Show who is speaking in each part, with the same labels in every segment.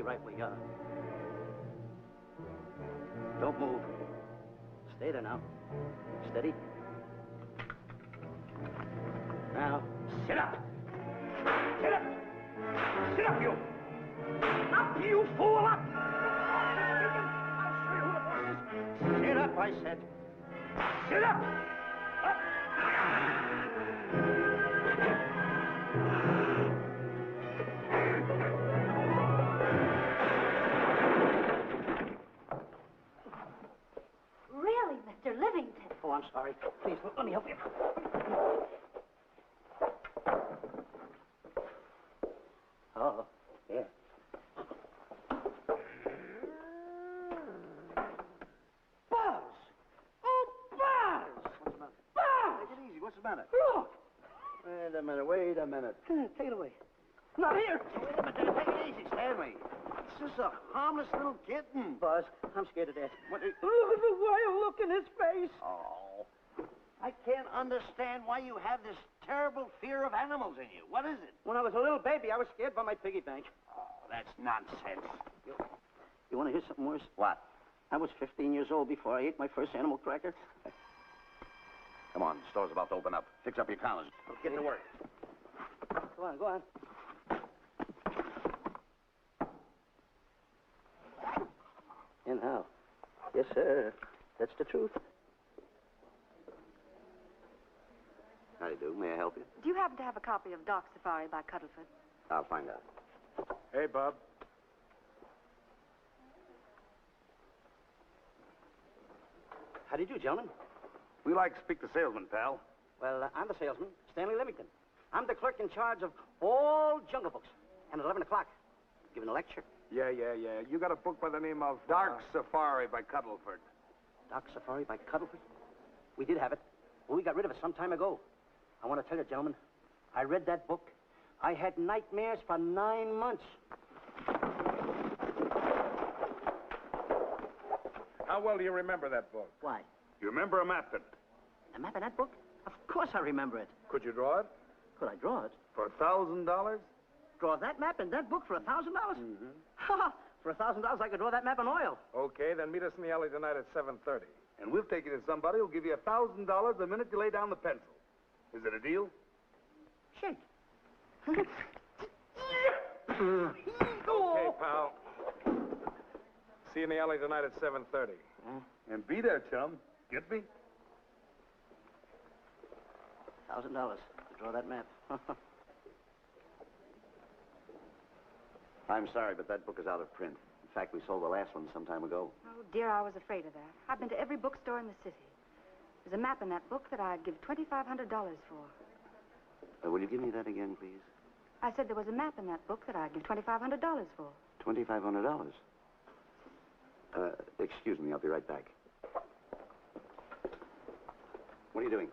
Speaker 1: Right where you are. Don't move. Stay there now. Steady. Now, sit up. Sit up. Sit up, you. Up, you fool, up. I'll show you who the boss is. Sit up, I said. Sit up. Up.
Speaker 2: Mr. Livington.
Speaker 1: Oh, I'm sorry. Please, let me help you. Oh, yeah.
Speaker 3: Buzz! Oh, Buzz!
Speaker 1: What's the matter?
Speaker 3: Buzz!
Speaker 1: Take it easy. What's the matter?
Speaker 3: Look!
Speaker 1: Wait a minute. Wait a minute.
Speaker 3: Take it away. Not here.
Speaker 1: Wait a minute. Take it easy, Stanley. It's just a harmless little kitten. Buzz, I'm scared to death.
Speaker 3: Look at the wild look in his face.
Speaker 1: Oh. I can't understand why you have this terrible fear of animals in you. What is it?
Speaker 3: When I was a little baby, I was scared by my piggy bank.
Speaker 1: Oh, that's nonsense. You want to hear something worse?
Speaker 4: What?
Speaker 1: I was 15 years old before I ate my first animal cracker.
Speaker 4: Come on, the store's about to open up. Fix up your collars. Get to work.
Speaker 1: Go on, go on. And how? Yes, sir. That's the truth.
Speaker 4: How do you do? May I help you?
Speaker 2: Do you happen to have a copy of Doc Safari by Cuddleford?
Speaker 4: I'll find out.
Speaker 5: Hey, Bob.
Speaker 1: How do you do, gentlemen?
Speaker 4: We like to speak to salesman, pal.
Speaker 1: Well, I'm the salesman, Stanley Livington. I'm the clerk in charge of all Jungle Books. And at 11 o'clock, giving a lecture.
Speaker 5: Yeah. You got a book by the name of Dark Safari by Cuddleford.
Speaker 1: Doc Safari by Cuddleford? We did have it. Well, we got rid of it some time ago. I want to tell you, gentlemen, I read that book. I had nightmares for 9 months.
Speaker 5: How well do you remember that book?
Speaker 1: Why?
Speaker 4: You remember a map in it?
Speaker 1: A map in that book? Of course I remember it.
Speaker 5: Could you draw it?
Speaker 1: Could I draw it?
Speaker 4: For $1,000?
Speaker 1: Draw that map in that book for $1,000?
Speaker 4: Mm-hmm.
Speaker 1: Ha! For $1,000, I could draw that map in oil.
Speaker 5: Okay, then meet us in the alley tonight at 7:30.
Speaker 4: And we'll take you to somebody who'll give you $1,000 the minute you lay down the pencil. Is it a deal?
Speaker 1: Shake.
Speaker 5: Okay, pal. See you in the alley tonight at 7:30.
Speaker 4: And be there, chum. Get me?
Speaker 1: $1,000 to draw that map.
Speaker 4: I'm sorry, but that book is out of print. In fact, we sold the last one some time ago.
Speaker 2: Oh, dear, I was afraid of that. I've been to every bookstore in the city. There's a map in that book that I'd give $2,500 for.
Speaker 4: Will you give me that again, please?
Speaker 2: I said there was a map in that book that I'd give $2,500 for.
Speaker 4: $2,500. Excuse me, I'll be right back. What are you doing?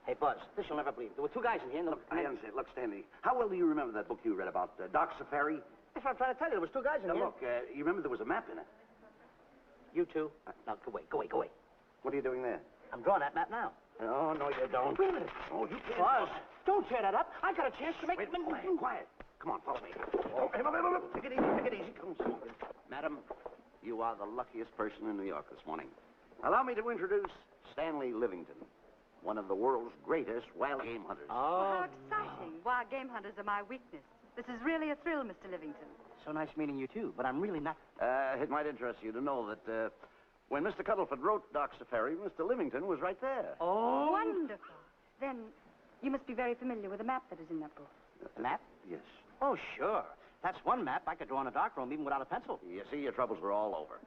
Speaker 1: Hey, Buzz, this you'll never believe. There were two guys in here. And
Speaker 4: Look, I understand. Look, Stanley, how well do you remember that book you read about Dark Safari?
Speaker 1: That's what I'm trying to tell you. There was two guys in
Speaker 4: Now,
Speaker 1: here.
Speaker 4: look, you remember there was a map in it.
Speaker 1: You two. Now, go away.
Speaker 4: What are you doing there?
Speaker 1: I'm drawing that map now. No, you don't.
Speaker 4: Wait a minute. Oh, you can't.
Speaker 1: Buzz, don't tear that up. I got a chance to make...
Speaker 4: Wait, quiet.
Speaker 6: Come on, follow me. Oh, hey, take it easy, take it easy. Come on. Madam, you are the luckiest person in New York this morning. Allow me to introduce Stanley Livington, one of the world's greatest wild game hunters.
Speaker 2: Oh, how exciting. Wild game hunters are my weakness. This is really a thrill, Mr. Livington.
Speaker 3: So nice meeting you, too, but I'm really not...
Speaker 6: It might interest you to know that when Mr. Cuddleford wrote Doc Safari, Mr. Livington was right there.
Speaker 3: Oh!
Speaker 2: Wonderful. Then you must be very familiar with the map that is in that book.
Speaker 3: The map?
Speaker 6: Yes.
Speaker 3: Oh, sure. That's one map I could draw in a darkroom even without a pencil.
Speaker 6: You see, your troubles were all over.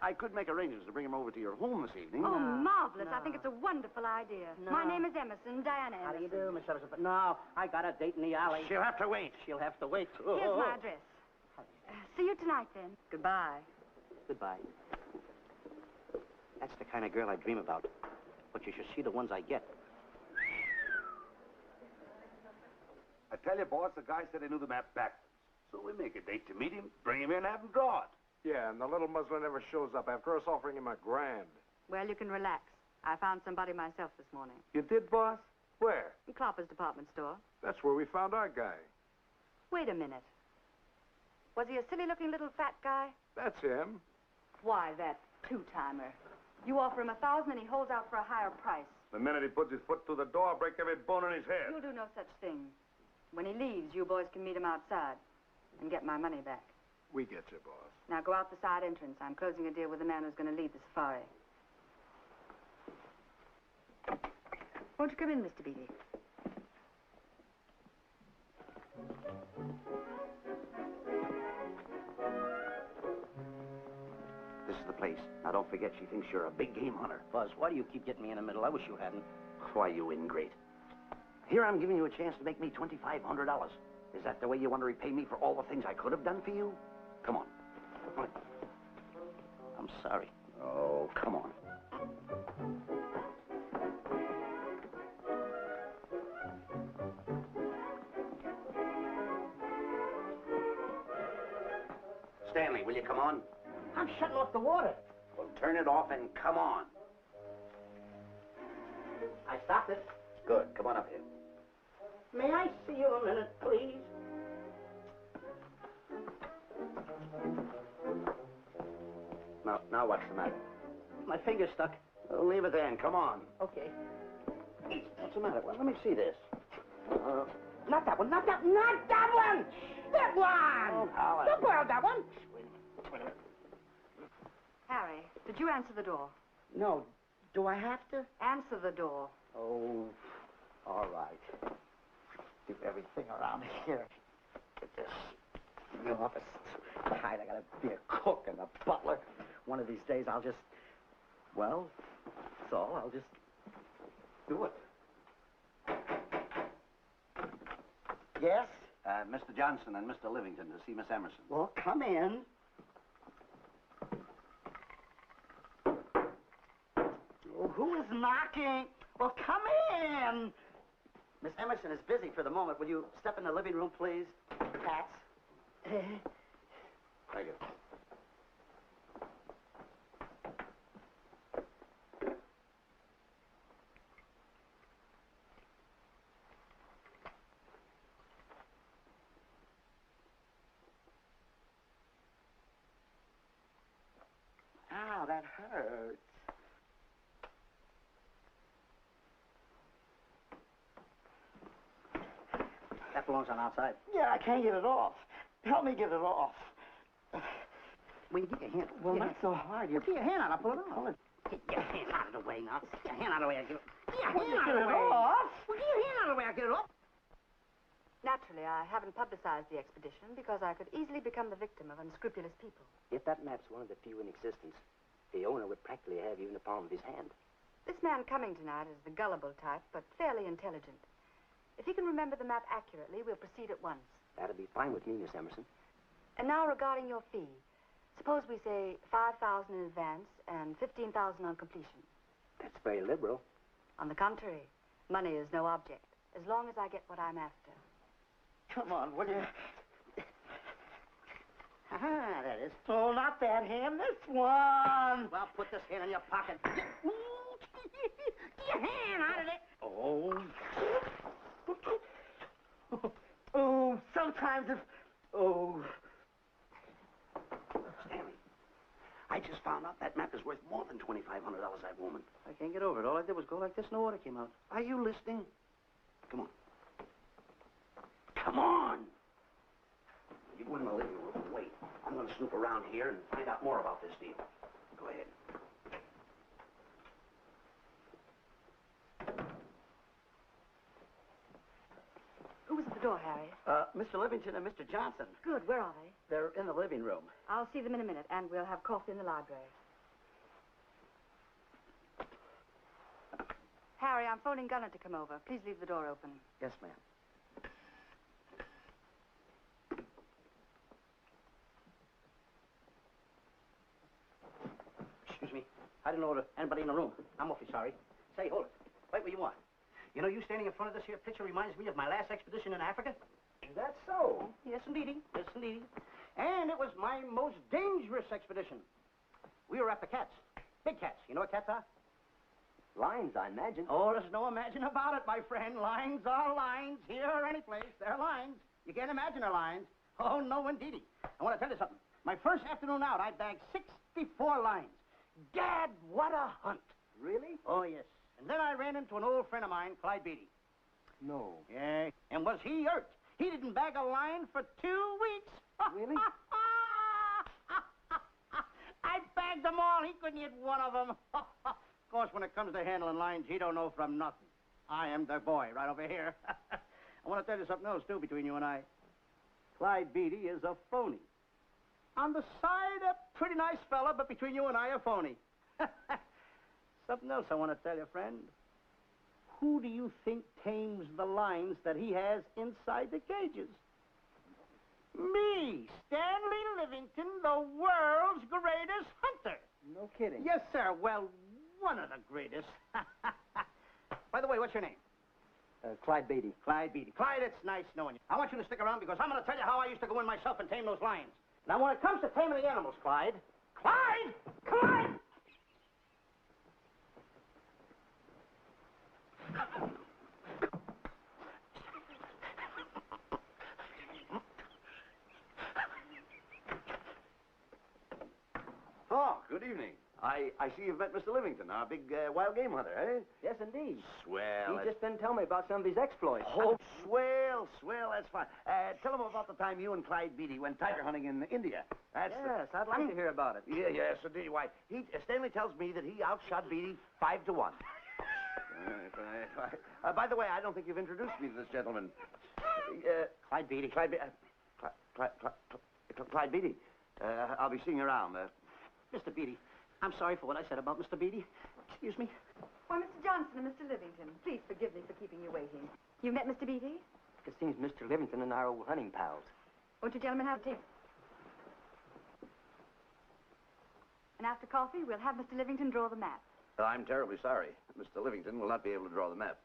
Speaker 6: I could make arrangements to bring him over to your home this evening.
Speaker 2: Oh, marvelous. I think it's a wonderful idea.
Speaker 3: No.
Speaker 2: My name is Emerson, Diana Emerson.
Speaker 3: How do you do, Miss Emerson? But no, I got a date in the alley.
Speaker 6: She'll have to wait.
Speaker 3: She'll have to wait.
Speaker 2: Here's my address. See you tonight, then. Goodbye.
Speaker 3: Goodbye. That's the kind of girl I dream about. But you should see the ones I get.
Speaker 4: I tell you, boss, the guy said he knew the map backwards. So we make a date to meet him, bring him in, have him draw it.
Speaker 5: Yeah, and the little muzzler never shows up after us offering him $1,000.
Speaker 2: Well, you can relax. I found somebody myself this morning.
Speaker 5: You did, boss? Where?
Speaker 2: In Clopper's department store.
Speaker 5: That's where we found our guy.
Speaker 2: Wait a minute. Was he a silly-looking little fat guy?
Speaker 5: That's him.
Speaker 2: Why, that two-timer. You offer him 1,000 and he holds out for a higher price.
Speaker 4: The minute he puts his foot through the door, I'll break every bone in his head.
Speaker 2: You'll do no such thing. When he leaves, you boys can meet him outside and get my money back.
Speaker 5: We get you, boss.
Speaker 2: Now go out the side entrance. I'm closing a deal with the man who's going to lead the safari. Won't you come in, Mr. Beatty?
Speaker 6: This is the place. Now, don't forget, she thinks you're a big game hunter.
Speaker 3: Buzz, why do you keep getting me in the middle? I wish you hadn't.
Speaker 6: Why, you ingrate. Here I'm giving you a chance to make me $2,500. Is that the way you want to repay me for all the things I could have done for you? Come on.
Speaker 3: I'm sorry.
Speaker 6: Oh, come on. Stanley, will you come on?
Speaker 3: I'm shutting off the water.
Speaker 6: Well, turn it off and come on.
Speaker 3: I stopped it.
Speaker 6: Good. Come on up here.
Speaker 3: May I see you a minute, please?
Speaker 6: Now what's the matter?
Speaker 3: My finger's stuck.
Speaker 6: Oh, leave it then. Come on.
Speaker 3: Okay.
Speaker 6: What's the matter? Well, let me see this.
Speaker 3: Not that one, not that one! That one!
Speaker 6: Oh, Howard.
Speaker 3: Don't borrow that one!
Speaker 6: Wait a minute.
Speaker 2: Harry, did you answer the door?
Speaker 3: No. Do I have to?
Speaker 2: Answer the door.
Speaker 3: Oh, all right. Do everything around here. Get this. In the office. Tight. I gotta be a cook and a butler. One of these days I'll just... Well, that's all. I'll just do it. Yes?
Speaker 6: Mr. Johnson and Mr. Livington to see Miss Emerson.
Speaker 3: Well, come in. Oh, who is knocking? Well, come in. Miss Emerson is busy for the moment. Will you step in the living room, please? Hats.
Speaker 6: Thank you.
Speaker 3: Ow, that hurts. That belongs on outside. Yeah, I can't get it off. Help me get it off. Will you get your hand? Well, not so hard. Get your hand out. I'll pull it off. Get your hand out of the way now. Get your hand out of the way. Get your hand out of the way. Well, get your hand out of the way. I'll get it off.
Speaker 2: Naturally, I haven't publicized the expedition because I could easily become the victim of unscrupulous people.
Speaker 3: If that map's one of the few in existence, the owner would practically have you in the palm of his hand.
Speaker 2: This man coming tonight is the gullible type, but fairly intelligent. If he can remember the map accurately, we'll proceed at once.
Speaker 3: That'll be fine with me, Miss Emerson.
Speaker 2: And now regarding your fee. Suppose we say $5,000 in advance and $15,000 on completion.
Speaker 3: That's very liberal.
Speaker 2: On the contrary, money is no object, as long as I get what I'm after.
Speaker 3: Come on, will you? Ah, that is. Oh, not that hand, this one. Well, put this hand in your pocket. Get your hand out of it. Oh. Oh, some times have... Oh.
Speaker 6: Stanley, I just found out that map is worth more than $2,500, that woman.
Speaker 3: I can't get over it. All I did was go like this, no water came out.
Speaker 6: Are you listening? Come on. Come on! You go in the living room and wait. I'm going to snoop around here and find out more about this deal. Go ahead.
Speaker 2: Who was at the door, Harry?
Speaker 3: Mr. Livingston and Mr. Johnson.
Speaker 2: Good. Where are they?
Speaker 3: They're in the living room.
Speaker 2: I'll see them in a minute, and we'll have coffee in the library. Harry, I'm phoning Gunner to come over. Please leave the door open.
Speaker 3: Yes, ma'am.
Speaker 7: Excuse me. I didn't know anybody in the room. I'm awfully sorry. Say, hold it. Wait where you are. You know, you standing in front of this here picture reminds me of my last expedition in Africa.
Speaker 3: Is that so?
Speaker 7: Yes, indeedy. Yes, indeedy. And it was my most dangerous expedition. We were after cats. Big cats. You know what cats are?
Speaker 3: Lions, I imagine.
Speaker 7: Oh, there's no imagine about it, my friend. Lines are lines. Here or any place, they're lines. You can't imagine they're lines. Oh, no, indeedy. I want to tell you something. My first afternoon out, I bagged 64 lines. Gad, what a hunt.
Speaker 3: Really?
Speaker 7: Oh, yes. And then I ran into an old friend of mine, Clyde Beatty.
Speaker 3: No.
Speaker 7: Yeah. And was he hurt? He didn't bag a line for 2 weeks.
Speaker 3: Really?
Speaker 7: I bagged them all. He couldn't hit one of them. Of course, when it comes to handling lines, he don't know from nothing. I am the boy right over here. I want to tell you something else, too, between you and I. Clyde Beatty is a phony. On the side, a pretty nice fella, but between you and I, a phony. Something else I want to tell you, friend. Who do you think tames the lines that he has inside the cages? Me, Stanley Livington, the world's greatest hunter.
Speaker 3: No kidding.
Speaker 7: Yes, sir. Well, one of the greatest. By the way, what's your name?
Speaker 3: Clyde Beatty.
Speaker 7: Clyde Beatty. Clyde, it's nice knowing you. I want you to stick around because I'm going to tell you how I used to go in myself and tame those lions. Now, when it comes to taming the animals, Clyde... Clyde! Clyde!
Speaker 6: Oh, good evening. I see you've met Mr. Livington, our big wild game hunter, eh?
Speaker 3: Yes, indeed.
Speaker 6: Swell.
Speaker 3: He's just been telling me about some of his exploits.
Speaker 6: Oh, swell, that's fine. Tell him about the time you and Clyde Beatty went tiger hunting in India. That's
Speaker 3: Yes, I'd like to hear about it.
Speaker 6: Yeah, yes, indeed. Why, Stanley tells me that he outshot Beatty 5 to 1. By the way, I don't think you've introduced me to this gentleman.
Speaker 7: Clyde Beatty.
Speaker 6: Clyde Beatty. I'll be seeing you around.
Speaker 7: Mr. Beatty, I'm sorry for what I said about Mr. Beatty. Excuse me.
Speaker 2: Why, Mr. Johnson and Mr. Livington, please forgive me for keeping you waiting. You met Mr. Beatty?
Speaker 3: It seems Mr. Livington and I are old hunting pals.
Speaker 2: Won't you gentlemen have tea? And after coffee, we'll have Mr. Livington draw the map.
Speaker 6: I'm terribly sorry. Mr. Livington will not be able to draw the map.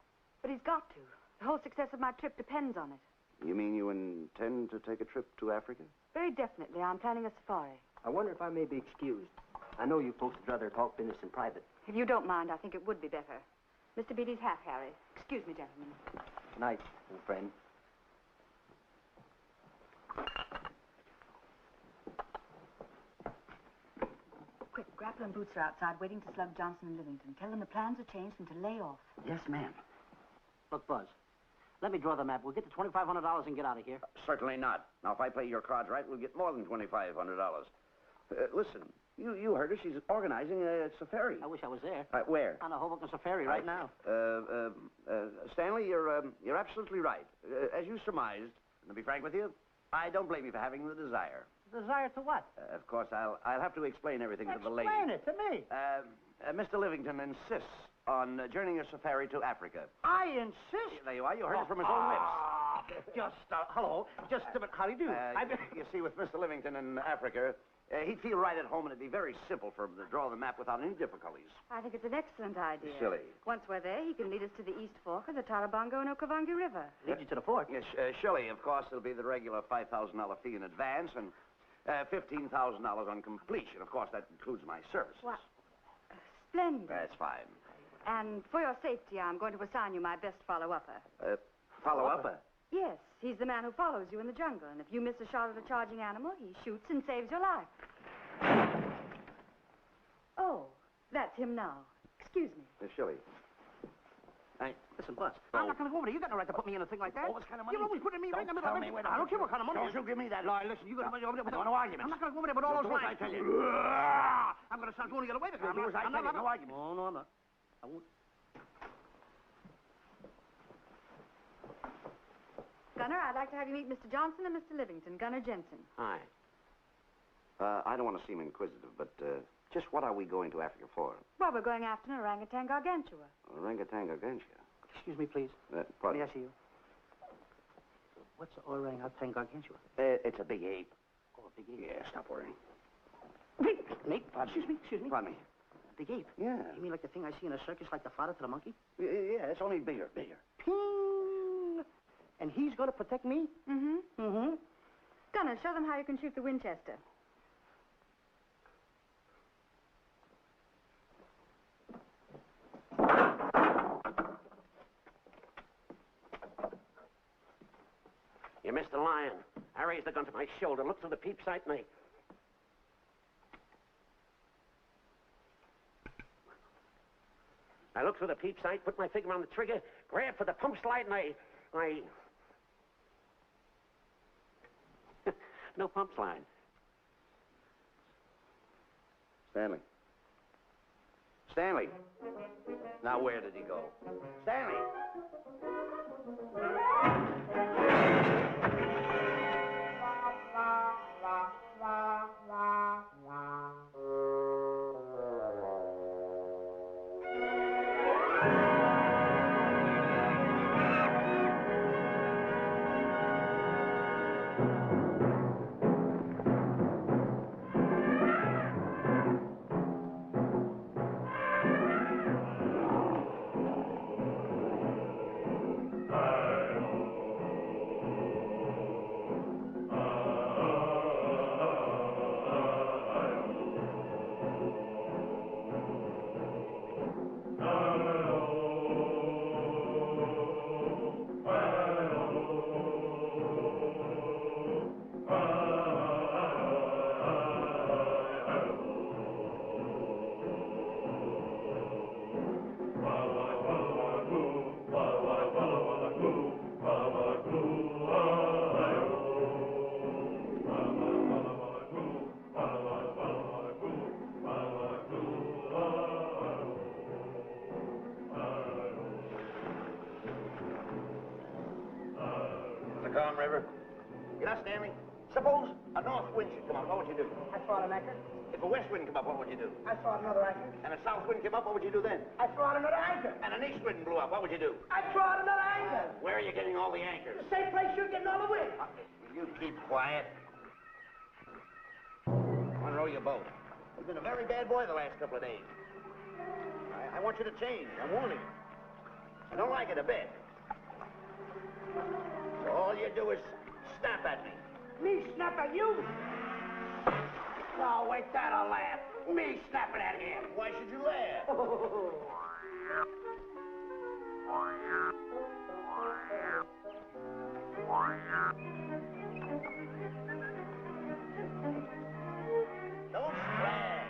Speaker 2: But he's got to. The whole success of my trip depends on it.
Speaker 6: You mean you intend to take a trip to Africa?
Speaker 2: Very definitely. I'm planning a safari.
Speaker 3: I wonder if I may be excused. I know you folks would rather talk business in private.
Speaker 2: If you don't mind, I think it would be better. Mr. Beatty's hat, Harry. Excuse me, gentlemen.
Speaker 3: Good night, old friend.
Speaker 2: Quick, Grapple and Boots are outside waiting to slug Johnson and Livington. Tell them the plans are changed and to lay off.
Speaker 7: Yes, ma'am. Look, Buzz, let me draw the map. We'll get the $2,500 and get out of here.
Speaker 6: Certainly not. Now, if I play your cards right, we'll get more than $2,500. Listen, you heard her. She's organizing a safari.
Speaker 7: I wish I was there.
Speaker 6: Where?
Speaker 7: On a Hoboken safari right now.
Speaker 6: Stanley, you're absolutely right. As you surmised, and to be frank with you, I don't blame you for having the desire.
Speaker 7: Desire to what?
Speaker 6: Of course, I'll have to explain everything to the lady.
Speaker 7: Explain it to me.
Speaker 6: Mr. Livington insists on journeying a safari to Africa.
Speaker 7: I insist.
Speaker 6: There you are. You heard it from his own lips.
Speaker 7: Just, hello. Just a minute. How do you do?
Speaker 6: You see, with Mr. Livington in Africa, he'd feel right at home, and it'd be very simple for him to draw the map without any difficulties.
Speaker 2: I think it's an excellent idea.
Speaker 6: Silly.
Speaker 2: Once we're there, he can lead us to the East Fork of the Tarabongo and Okavango River.
Speaker 7: Lead you to the fort.
Speaker 6: Yes, surely, of course, it'll be the regular $5,000 fee in advance and $15,000 on completion. Of course, that includes my services.
Speaker 2: What? Splendid.
Speaker 6: That's fine.
Speaker 2: And for your safety, I'm going to assign you my best follow-upper.
Speaker 6: Follow-upper?
Speaker 2: Yes, he He's the man who follows you in the jungle, and if you miss a shot at a charging animal, he shoots and saves your life. Oh, that's him now. Excuse me.
Speaker 6: Miss Shelley.
Speaker 7: Hey, listen, Buzz, I'm not going to go over there. You got no right to put me in a thing like that.
Speaker 6: Oh, what kind of money?
Speaker 7: You're always putting me right in the middle of it. I don't care what kind of money.
Speaker 6: Don't you give me that.
Speaker 7: No, listen, you got to over there with
Speaker 6: no arguments.
Speaker 7: I'm not going to go over there with all those
Speaker 6: Do as
Speaker 7: lines.
Speaker 6: I tell you.
Speaker 7: I'm going to start going to get away with it.
Speaker 6: Do as I tell you. No arguments.
Speaker 7: No, no, I'm not. I won't.
Speaker 2: Gunner, I'd like to have you meet Mr. Johnson and Mr. Livington, Gunner Jensen.
Speaker 6: Hi. I don't want to seem inquisitive, but just what are we going to Africa for?
Speaker 2: Well, we're going after an orangutan gargantua.
Speaker 6: Orangutan gargantua.
Speaker 7: Excuse me, please.
Speaker 6: Pardon?
Speaker 7: May I see you? What's the orangutan gargantua?
Speaker 6: It's a big ape.
Speaker 7: Oh, a big ape.
Speaker 6: Yeah, stop worrying.
Speaker 7: Mate, excuse me.
Speaker 6: Pardon me.
Speaker 7: A big ape?
Speaker 6: Yeah.
Speaker 7: You mean like the thing I see in a circus, like the father to the monkey?
Speaker 6: Yeah, it's only bigger.
Speaker 7: Ping! And he's going to protect me?
Speaker 2: Mm-hmm.
Speaker 7: Mm-hmm.
Speaker 2: Gunner, show them how you can shoot the Winchester.
Speaker 6: You missed the lion. I raised the gun to my shoulder, looked through the peep sight, and I looked through the peep sight, put my finger on the trigger, grabbed for the pump slide, and I... No pump slide. Stanley. Now, where did he go? Stanley!
Speaker 7: Calm River. You know, Stanley, suppose a north wind should come up, what would you do?
Speaker 8: I'd throw out an anchor.
Speaker 7: If a west wind come up, what would you do?
Speaker 8: I'd throw out another anchor.
Speaker 7: And a south wind came up, what would you do then?
Speaker 8: I'd throw out another anchor.
Speaker 7: And an east wind blew up, what would you do?
Speaker 8: I'd throw out another anchor.
Speaker 7: Where are you getting all the anchors?
Speaker 8: The same place you're getting all the wind.
Speaker 7: Will you keep quiet? Unrow your boat. You've been a very bad boy the last couple of days. I want you to change. I'm warning you. I don't like it a bit. So all you do is snap at me.
Speaker 8: Me snap at you?
Speaker 7: No, wait, that'll laugh. Me snapping at him. Why should you laugh? Don't splash.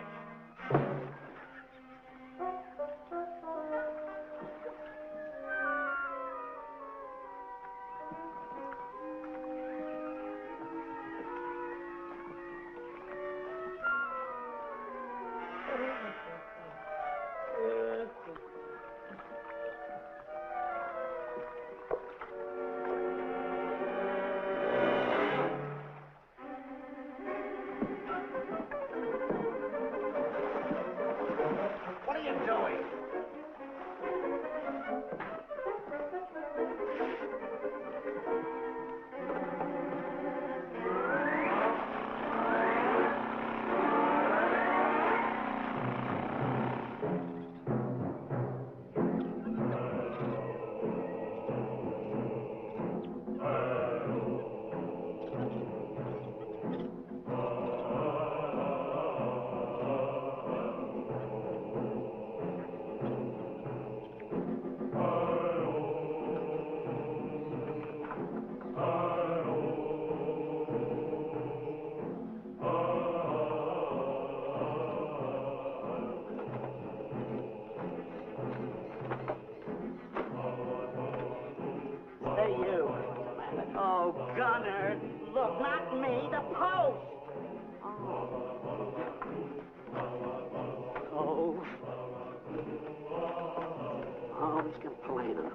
Speaker 7: Oh, Gunner, look, not me, the post. Oh. Oh, he's complaining.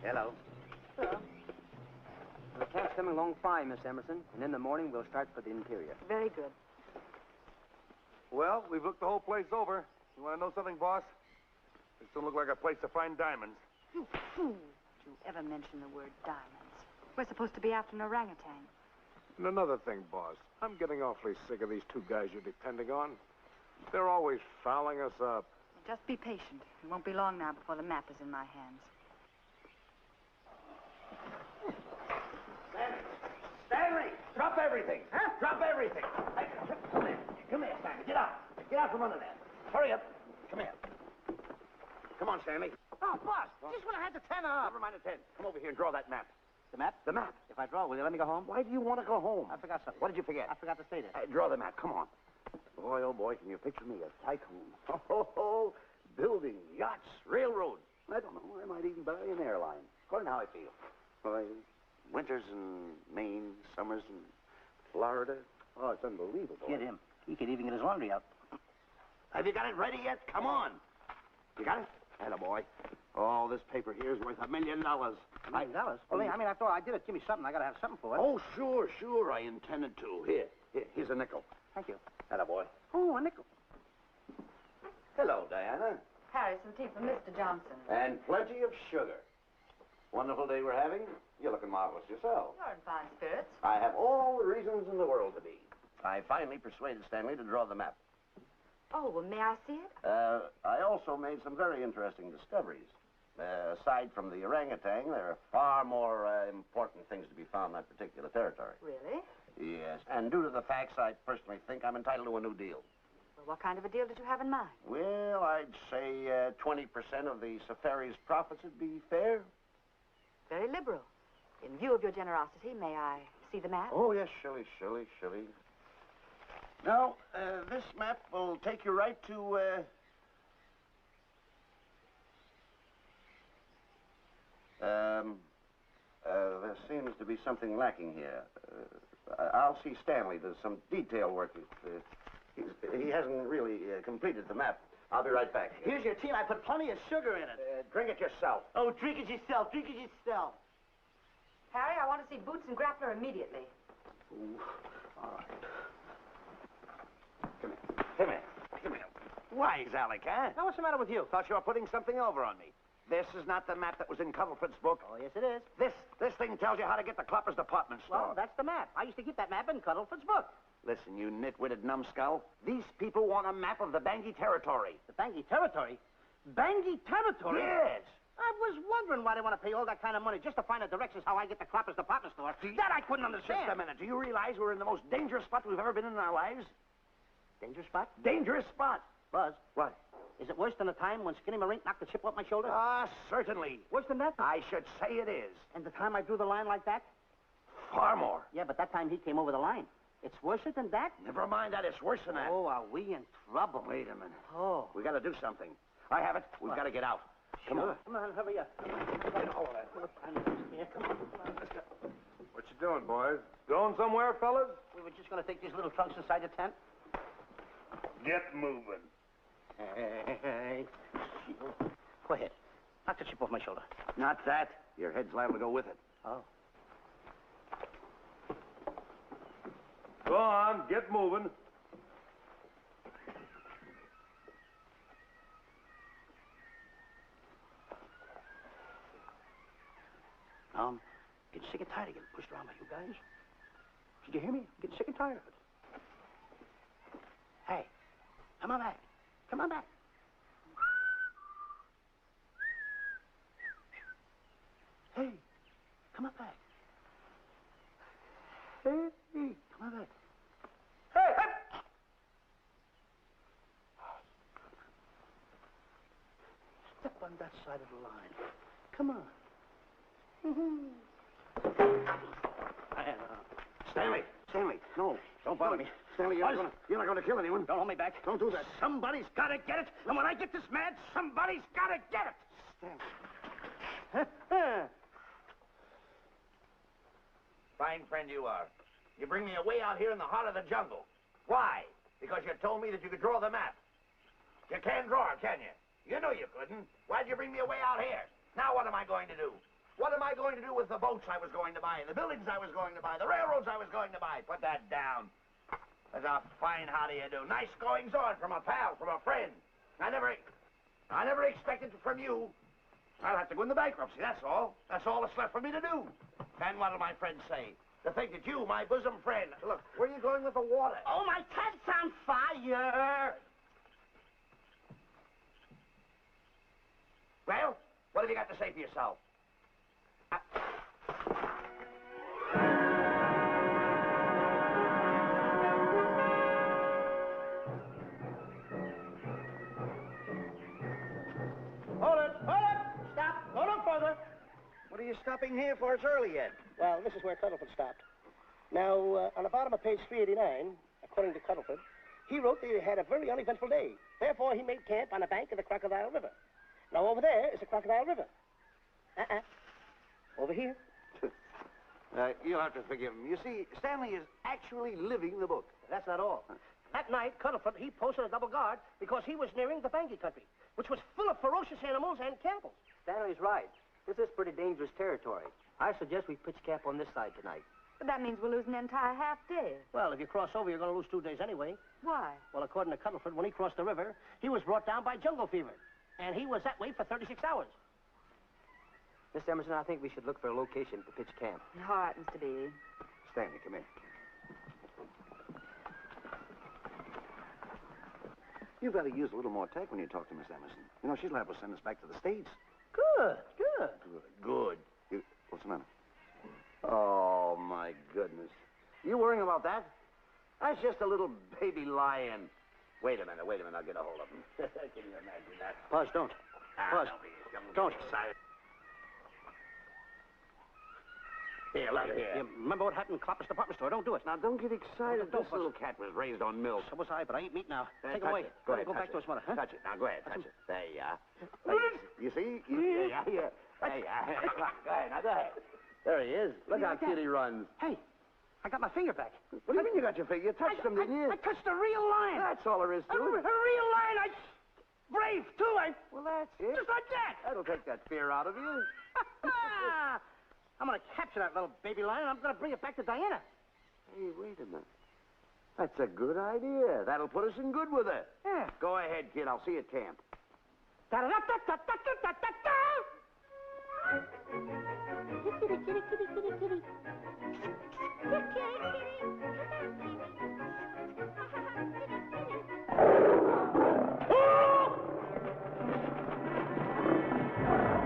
Speaker 9: Hello.
Speaker 2: Hello.
Speaker 9: The camp's coming along fine, Miss Emerson, and in the morning we'll start for the interior.
Speaker 2: Very good.
Speaker 5: Well, we've looked the whole place over. You want to know something, boss? This don't look like a place to find diamonds.
Speaker 2: You fool. Did you ever mention the word diamonds? We're supposed to be after an orangutan.
Speaker 5: And another thing, boss. I'm getting awfully sick of these two guys you're depending on. They're always fouling us up.
Speaker 2: Just be patient. It won't be long now before the map is in my hands.
Speaker 6: Stanley, drop everything. Huh? Drop everything. Hey, come here. Come here, Stanley. Get out. Get out from under there. Hurry up. Come here. Come on, Stanley.
Speaker 7: Oh, boss, just when I had the 10 off.
Speaker 6: Never mind the 10. Come over here and draw that map.
Speaker 7: The map?
Speaker 6: The map.
Speaker 7: If I draw, will you let me go home?
Speaker 6: Why do you want to go home?
Speaker 7: I forgot something.
Speaker 6: What did you forget?
Speaker 7: I forgot to state it.
Speaker 6: Draw the map. Come on. Boy, oh boy, can you picture me a tycoon? Oh, building yachts, railroads. I don't know. I might even buy an airline. According to how I feel. Boy, winters in Maine, summers in Florida. Oh, it's unbelievable.
Speaker 7: Get him. He could even get his laundry out.
Speaker 6: Have you got it ready yet? Come on. You got it? Hello, boy. Oh, this paper here is worth $1 million.
Speaker 7: $1 million? Well, I mean, after all I did it, give me something. I got to have something for it.
Speaker 6: Oh, sure. I intended to. Here's a nickel.
Speaker 7: Thank you.
Speaker 6: Hello, boy.
Speaker 7: Oh, a nickel.
Speaker 6: Hello, Diana.
Speaker 2: Harry, some tea for Mr. Johnson.
Speaker 6: And plenty of sugar. Wonderful day we're having. You're looking marvelous yourself.
Speaker 2: You're in fine spirits.
Speaker 6: I have all the reasons in the world to be. I finally persuaded Stanley to draw the map.
Speaker 2: Oh, well, may I see it?
Speaker 6: I also made some very interesting discoveries. Aside from the orangutan, there are far more important things to be found in that particular territory.
Speaker 2: Really?
Speaker 6: Yes, and due to the facts, I personally think I'm entitled to a new deal.
Speaker 2: Well, what kind of a deal did you have in mind?
Speaker 6: Well, I'd say 20% of the safari's profits would be fair.
Speaker 2: Very liberal. In view of your generosity, may I see the map?
Speaker 6: Oh, yes, Shirley. Now, this map will take you right to, there seems to be something lacking here. I'll see Stanley. There's some detail work. He hasn't really completed the map. I'll be right back.
Speaker 7: Here's your tea, and I put plenty of sugar in it.
Speaker 6: Drink it yourself.
Speaker 7: Oh, drink it yourself.
Speaker 2: Harry, I want to see Boots and Grappler immediately.
Speaker 6: Ooh. All right. Come here. Why, Alec, huh?
Speaker 7: Now, what's the matter with you?
Speaker 6: Thought you were putting something over on me. This is not the map that was in Cuddlefoot's book.
Speaker 7: Oh, yes, it is.
Speaker 6: This thing tells you how to get to Clopper's department store.
Speaker 7: Well, that's the map. I used to keep that map in Cuddlefoot's book.
Speaker 6: Listen, you nitwitted numbskull. These people want a map of the Bangui territory.
Speaker 7: The Bangui territory? Bangui territory?
Speaker 6: Yes.
Speaker 7: I was wondering why they want to pay all that kind of money just to find the directions how I get to Clopper's department store. That I couldn't understand.
Speaker 6: Just a minute. Do you realize we're in the most dangerous spot we've ever been in our lives?
Speaker 7: Dangerous spot?
Speaker 6: Dangerous spot.
Speaker 7: Buzz.
Speaker 6: What?
Speaker 7: Is it worse than the time when Skinny Marink knocked the chip off my shoulder?
Speaker 6: Certainly.
Speaker 7: Worse than that?
Speaker 6: I should say it is.
Speaker 7: And the time I drew the line like that?
Speaker 6: Far more.
Speaker 7: Yeah, but that time he came over the line. It's worse than that?
Speaker 6: Never mind that. It's worse than that.
Speaker 7: Oh, are we in trouble?
Speaker 6: Wait a minute.
Speaker 7: Oh.
Speaker 6: We got to do something. I have it. We've got to get out. Come on.
Speaker 7: Come on, hurry up.
Speaker 6: Get all of that.
Speaker 7: Come on, let's go.
Speaker 5: What you doing, boys? Going somewhere, fellas?
Speaker 7: We were just going to take these little trunks inside the tent.
Speaker 4: Get moving.
Speaker 7: Hey. Go ahead. Knock the chip off my shoulder.
Speaker 6: Not that. Your head's liable to go with it.
Speaker 7: Oh.
Speaker 5: Go on, get moving.
Speaker 7: Getting sick and tired of getting pushed around by you guys. Did you hear me? I'm getting sick and tired of it. Hey, come on back. Come on back. Hey, come on back. Hey, come on back. Hey, hey! Step on that side of the line. Come on.
Speaker 6: Stanley, no.
Speaker 7: Don't bother me.
Speaker 6: Stanley, you're not going to kill anyone.
Speaker 7: Don't hold me back.
Speaker 6: Don't do that.
Speaker 7: Somebody's got to get it. And when I get this mad, somebody's got to get it.
Speaker 6: Stanley. Fine friend you are. You bring me away out here in the heart of the jungle. Why? Because you told me that you could draw the map. You can't draw, can you? You know you couldn't. Why'd you bring me away out here? Now what am I going to do? What am I going to do with the boats I was going to buy, the buildings I was going to buy, the railroads I was going to buy? Put that down. That's a fine how do you do. Nice goings on from a pal, from a friend. I never expected it from you. I'll have to go into bankruptcy, that's all. That's all that's left for me to do. And what'll my friends say? To think that you, my bosom friend... Look, where are you going with the water?
Speaker 7: Oh, my cat's on fire.
Speaker 6: Well, what have you got to say for yourself?
Speaker 7: Hold it. Stop. Go no further.
Speaker 6: What are you stopping here for? It's early yet.
Speaker 7: Well, this is where Cuddlefoot stopped. Now, on the bottom of page 389, according to Cuddlefoot, he wrote that he had a very uneventful day. Therefore, he made camp on the bank of the Crocodile River. Now, over there is the Crocodile River. Over here.
Speaker 6: You'll have to forgive him. You see, Stanley is actually living the book.
Speaker 7: That's not all. That night, Cuddlefoot, he posted a double guard because he was nearing the Bangi country, which was full of ferocious animals and cannibals.
Speaker 9: Stanley's right. This is pretty dangerous territory. I suggest we pitch camp on this side tonight.
Speaker 2: But that means we'll lose an entire half day.
Speaker 7: Well, if you cross over, you're going to lose 2 days anyway.
Speaker 2: Why?
Speaker 7: Well, according to Cuddlefoot, when he crossed the river, he was brought down by jungle fever. And he was that way for 36 hours.
Speaker 9: Miss Emerson, I think we should look for a location to pitch camp.
Speaker 2: All right, Mr. B.
Speaker 6: Stanley, come here. You better use a little more tact when you talk to Miss Emerson. You know, she's liable to send us back to the States.
Speaker 7: Good.
Speaker 6: Good. What's the matter? Oh, my goodness. You worrying about that? That's just a little baby lion. Wait a minute. I'll get a hold of him. Can you imagine that?
Speaker 7: Buzz, don't. Buzz, don't.
Speaker 6: Excited. Here, look here.
Speaker 7: You remember what happened in Clopper's department store? Don't do it.
Speaker 6: Now, don't get excited.
Speaker 7: Don't,
Speaker 6: This little cat was raised on milk.
Speaker 7: So was I, but I ain't meat now. Take
Speaker 6: touch
Speaker 7: him away.
Speaker 6: it. Go ahead,
Speaker 7: Go
Speaker 6: touch
Speaker 7: back to
Speaker 6: it.
Speaker 7: his mother, huh?
Speaker 6: Touch it. Now, go ahead. Touch it. There you are. You see? Yeah. There you are. Go ahead. Now, go ahead. There he is. Look how cute he runs.
Speaker 7: Hey, I got my finger back.
Speaker 6: What do you mean you got your finger? You touched him, didn't you?
Speaker 7: I touched a real lion.
Speaker 6: That's all there is to
Speaker 7: A
Speaker 6: it.
Speaker 7: real lion. Brave, too.
Speaker 6: Well, that's it.
Speaker 7: Just like that.
Speaker 6: That'll take that fear out of you.
Speaker 7: I'm going to capture that little baby lion, and I'm going to bring it back to Diana.
Speaker 6: Hey, wait a minute. That's a good idea. That'll put us in good with her.
Speaker 7: Yeah.
Speaker 6: Go ahead, kid. I'll see you at camp.
Speaker 7: Da-da-da-da-da-da-da-da-da. Kitty, kitty, kitty, kitty, kitty. Kitty, kitty.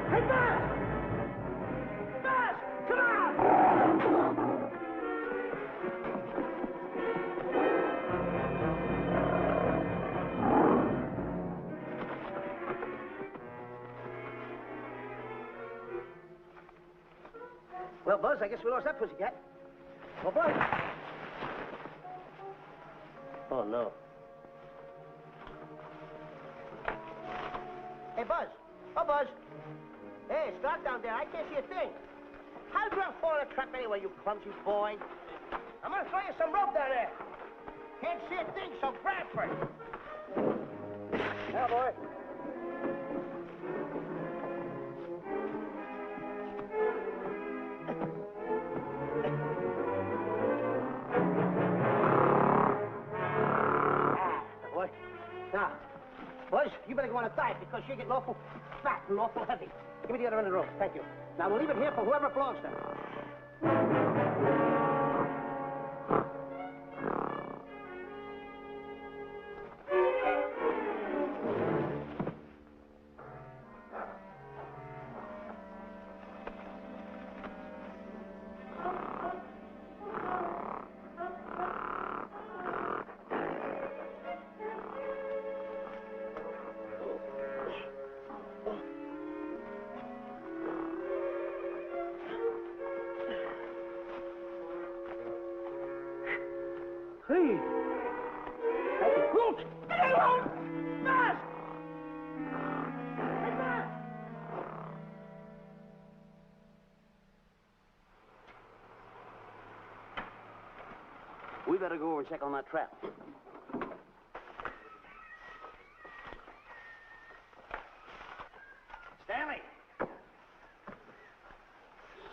Speaker 7: Hey, Buzz! Buzz, come on! Well, Buzz, I guess we lost that pussycat. Well, Buzz. Oh, no. Hey, Buzz. Oh, Buzz. Hey, it's dark down there. I can't see a thing. How'd you fall in a trap anyway, you clumsy boy? I'm gonna throw you some rope down there. Can't see a thing, so grab for it. Now, boy. Boy. Now, Buzz, you better go on a diet because you're getting awful fat and awful heavy. Give me the other end of the rope. Thank you. Now, we'll leave it here for whoever it belongs to.
Speaker 1: Please. Brooke! Get along! Fast! Hey, fast!
Speaker 6: We better go over and check on that trap. Stanley!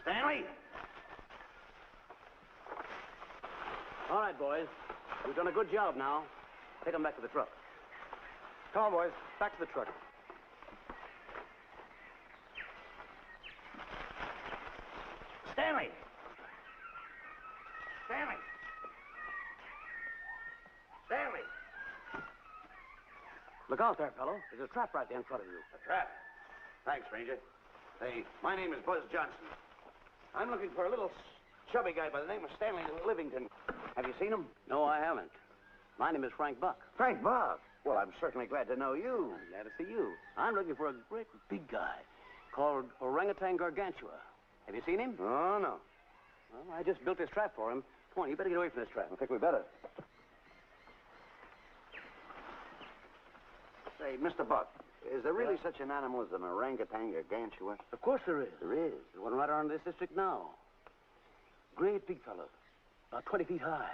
Speaker 6: Stanley! All right, boys. We've done a good job now. Take them back to the truck.
Speaker 9: Come on, boys. Back to the truck.
Speaker 6: Stanley! Stanley! Stanley! Look out there, fellow. There's a trap right there in front of you. A trap? Thanks, Ranger. Hey, my name is Buzz Johnson. I'm looking for a little chubby guy by the name of Stanley Livington. Have you seen him? No, I haven't. My name is Frank Buck. Frank Buck? Well, I'm certainly glad to know you. I'm glad to see you. I'm looking for a great big guy called Orangutan Gargantua. Have you seen him? Oh, no. Well, I just built this trap for him. Come on, you better get away from this trap. I think we better. Say, Mr. Buck, is there really such an animal as an orangutan gargantua? Of course there is. There is. There's one right around this district now. Great big fellow, about 20 feet high.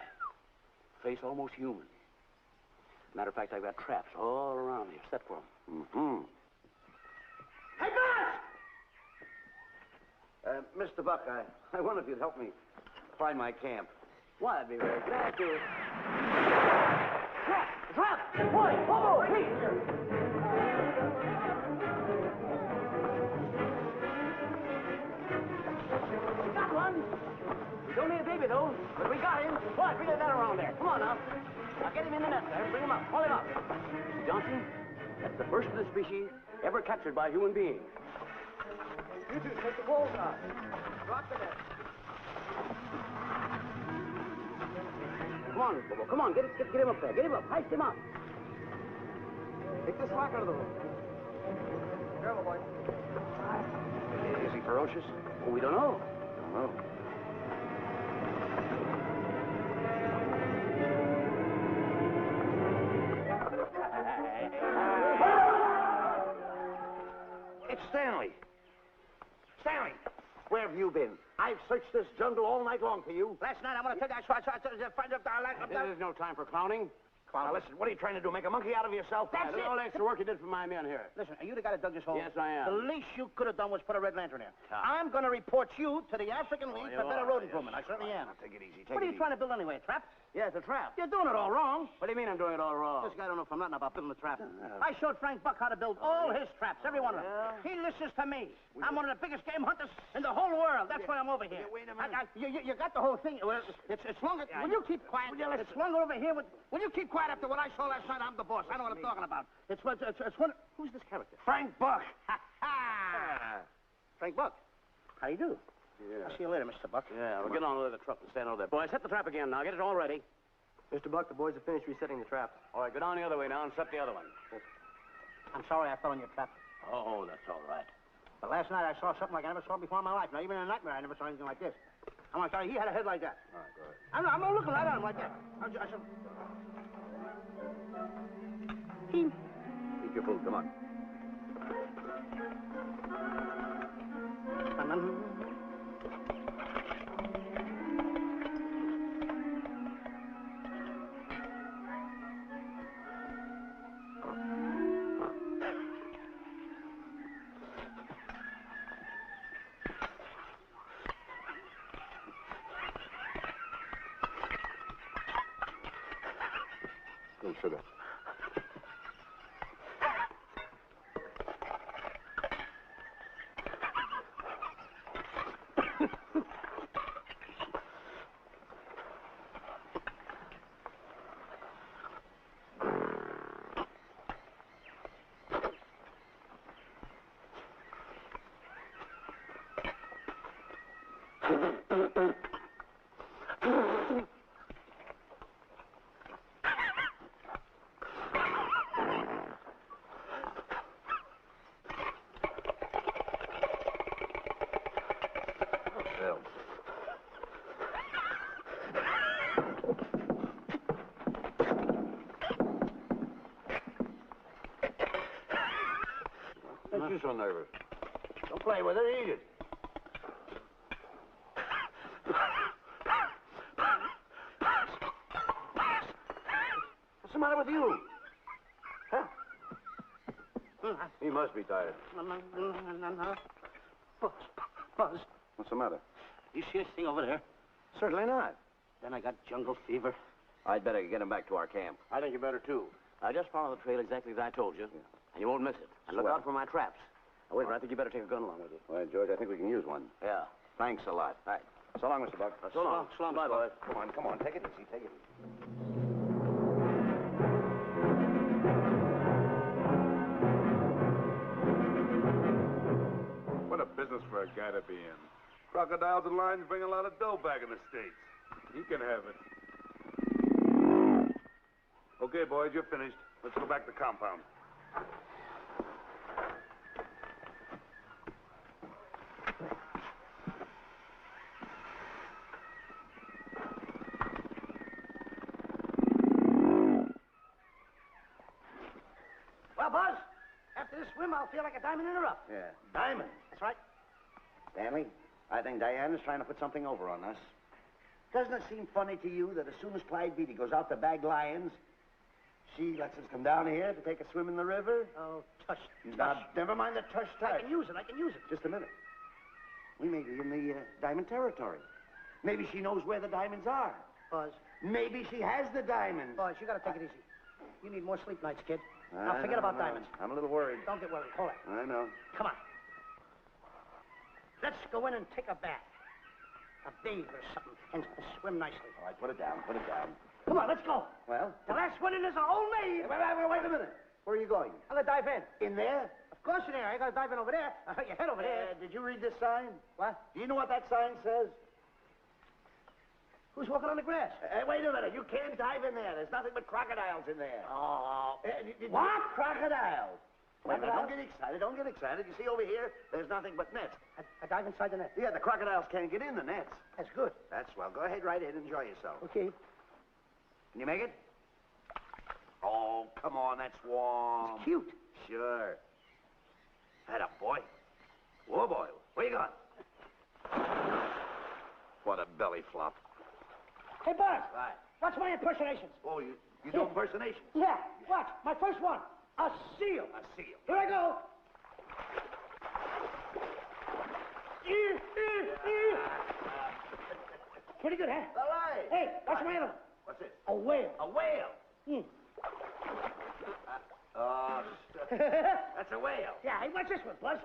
Speaker 6: Face almost human. Matter of fact, I've got traps all around here set for him. Mm-hmm.
Speaker 1: Hey, Buzz!
Speaker 6: Mr. Buck, I wonder if you'd help me find my camp. Why, I'd be very glad to. Trap! Trap! Boy! Whoa! Please! We got one. We don't need a baby, though, but we got him. Boy, bring that around there. Come on, now. Now, get him in the net there. Bring him up. Haul him up. Johnson, that's the first of the species ever captured by a human being. You two, take the poles out. Drop the net. Come on, Bobo. Come on. Get him up there. Get him up. Heist him up. Take the slack out of the room. Careful, boy. Is he ferocious? Well, we don't know. Don't know. It's Stanley. Stanley, where have you been? I've searched this jungle all night long for you.
Speaker 7: Last night, I want to tell you, I saw find up there.
Speaker 6: There's no time for clowning. Now, listen, what are you trying to do? Make a monkey out of yourself?
Speaker 7: That's it.
Speaker 6: All the extra work you did for my men here.
Speaker 7: Listen, are you the guy that dug this hole?
Speaker 6: Yes, I am.
Speaker 7: The least you could have done was put a red lantern in. I'm going to report you to the African League for better road improvement. I certainly am.
Speaker 6: Now, take it easy.
Speaker 7: What are you trying to build anyway, a trap?
Speaker 6: Yeah, it's a trap.
Speaker 7: You're doing it all wrong.
Speaker 6: What do you mean I'm doing it all wrong?
Speaker 7: This guy don't know from nothing about building a trap. I showed Frank Buck how to build all his traps, every one of them. He listens to me. I'm one of the biggest game hunters in the whole world. That's why I'm over here.
Speaker 6: Wait a minute.
Speaker 7: You got the whole thing. Well, it's longer. Will you keep quiet? It's longer over here. Will you keep quiet after what I saw last night? I'm the boss. I know what I'm talking about. It's one. Who's this character?
Speaker 6: Frank Buck.
Speaker 7: Frank Buck. How do you do?
Speaker 6: Yeah.
Speaker 7: I'll see you later, Mr. Buck.
Speaker 6: Yeah, we'll get on with the truck and stand over there. Boys, set the trap again now. Get it all ready.
Speaker 9: Mr. Buck, the boys have finished resetting the trap.
Speaker 6: All right, go down the other way now and set the other one.
Speaker 7: I'm sorry I fell in your trap.
Speaker 6: Oh, that's all right.
Speaker 7: But last night I saw something like I never saw before in my life. Now, even in a nightmare, I never saw anything like this. I'm sorry, he had a head like that.
Speaker 6: All right, go ahead.
Speaker 7: I'm not looking right at him like that. I said...
Speaker 6: Keep your food, come on.
Speaker 5: No sugar.
Speaker 6: you so nervous?
Speaker 4: Don't play with it. Eat it.
Speaker 6: What's the matter with you? Huh? He must be tired.
Speaker 7: Buzz,
Speaker 6: What's the matter?
Speaker 7: you see this thing over there?
Speaker 6: Certainly not.
Speaker 7: Then I got jungle fever.
Speaker 6: I'd better get him back to our camp.
Speaker 7: I think you better, too.
Speaker 6: Now, just follow the trail exactly as I told you, and you won't miss it. And look
Speaker 4: Swell.
Speaker 6: out for my traps. Now, wait a minute, I think you better take a gun along with you.
Speaker 4: Well, George, I think we can use one.
Speaker 6: Yeah. Thanks a lot. All right.
Speaker 4: So long, Mr. Buck.
Speaker 6: So long.
Speaker 7: So long,
Speaker 6: Bye,
Speaker 7: Mr. Buck.
Speaker 6: boys.
Speaker 4: Come on. Take it easy. Take it easy.
Speaker 5: What a business for a guy to be in. Crocodiles and lions bring a lot of dough back in the States. He can have it.
Speaker 4: Okay, boys, you're finished. Let's go back to the compound.
Speaker 7: Well, Buzz, after this swim, I'll feel like a diamond in the rough.
Speaker 6: Yeah.
Speaker 7: Diamond? That's right.
Speaker 6: Stanley, I think Diana's trying to put something over on us. Doesn't it seem funny to you that as soon as Clyde Beatty goes out to bag lions, she lets us come down here to take a swim in the river?
Speaker 7: Oh, tush.
Speaker 6: Now, never mind the tush.
Speaker 7: I can use it.
Speaker 6: Just a minute. We may be in the diamond territory. Maybe she knows where the diamonds are.
Speaker 7: Buzz.
Speaker 6: Maybe she has the diamonds.
Speaker 7: Buzz, you gotta take it easy. You need more sleep nights, kid. Now, forget about diamonds.
Speaker 6: I'm a little worried.
Speaker 7: Don't get worried. Hold it.
Speaker 6: I know.
Speaker 7: Come on. Let's go in and take a bath. A bathe or something, and swim nicely.
Speaker 6: All right, put it down.
Speaker 7: Come on, let's go.
Speaker 6: Well?
Speaker 7: The last one in is a whole maid.
Speaker 6: Wait a minute. Where are you going?
Speaker 7: I'm gonna dive in.
Speaker 6: In there?
Speaker 7: Of course in there. I gotta dive in over there. You head over there.
Speaker 6: Did you read this sign?
Speaker 7: What?
Speaker 6: Do you know what that sign says?
Speaker 7: Who's walking on the grass?
Speaker 6: Wait a minute. You can't dive in there. There's nothing but crocodiles in there.
Speaker 7: Oh.
Speaker 6: What? Crocodiles. Wait a minute.
Speaker 7: Crocodiles?
Speaker 6: Don't get excited. You see over here, there's nothing but nets.
Speaker 7: I dive inside the net.
Speaker 6: Yeah, the crocodiles can't get in the nets.
Speaker 7: That's good.
Speaker 6: That's swell. Go ahead right in. Enjoy yourself.
Speaker 7: Okay.
Speaker 6: Can you make it? Oh, come on. That's warm.
Speaker 7: Cute.
Speaker 6: Sure. Atta boy. Whoa, boy. Where you going? What a belly flop.
Speaker 7: Hey, Buzz.
Speaker 6: Right.
Speaker 7: Watch my impersonations.
Speaker 6: Oh, you do impersonations?
Speaker 7: Yeah. Watch. My first one. A seal.
Speaker 6: A seal.
Speaker 7: Here I go. Pretty good, huh?
Speaker 6: All right.
Speaker 7: Hey, watch my other one.
Speaker 6: What's it?
Speaker 7: A whale.
Speaker 6: A whale.
Speaker 7: Hmm.
Speaker 6: Oh, that's a whale.
Speaker 7: Yeah, hey, watch this one, Buzz.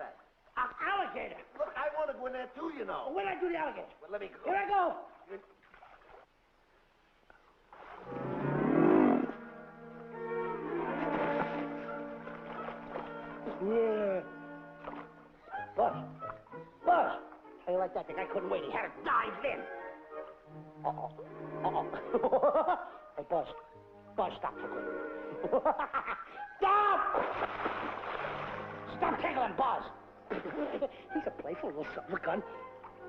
Speaker 7: An alligator.
Speaker 6: Look, I want to go in there too, you know.
Speaker 7: Where'd I do the alligator?
Speaker 6: Well, let me go.
Speaker 7: Here I go. Yeah. Buzz. Buzz. How you like that? The guy couldn't wait. He had to dive in. Uh-oh. Uh-oh. Hey, Buzz. Buzz, stop tickling. Stop! Stop tickling, Buzz. He's a playful little son of a gun.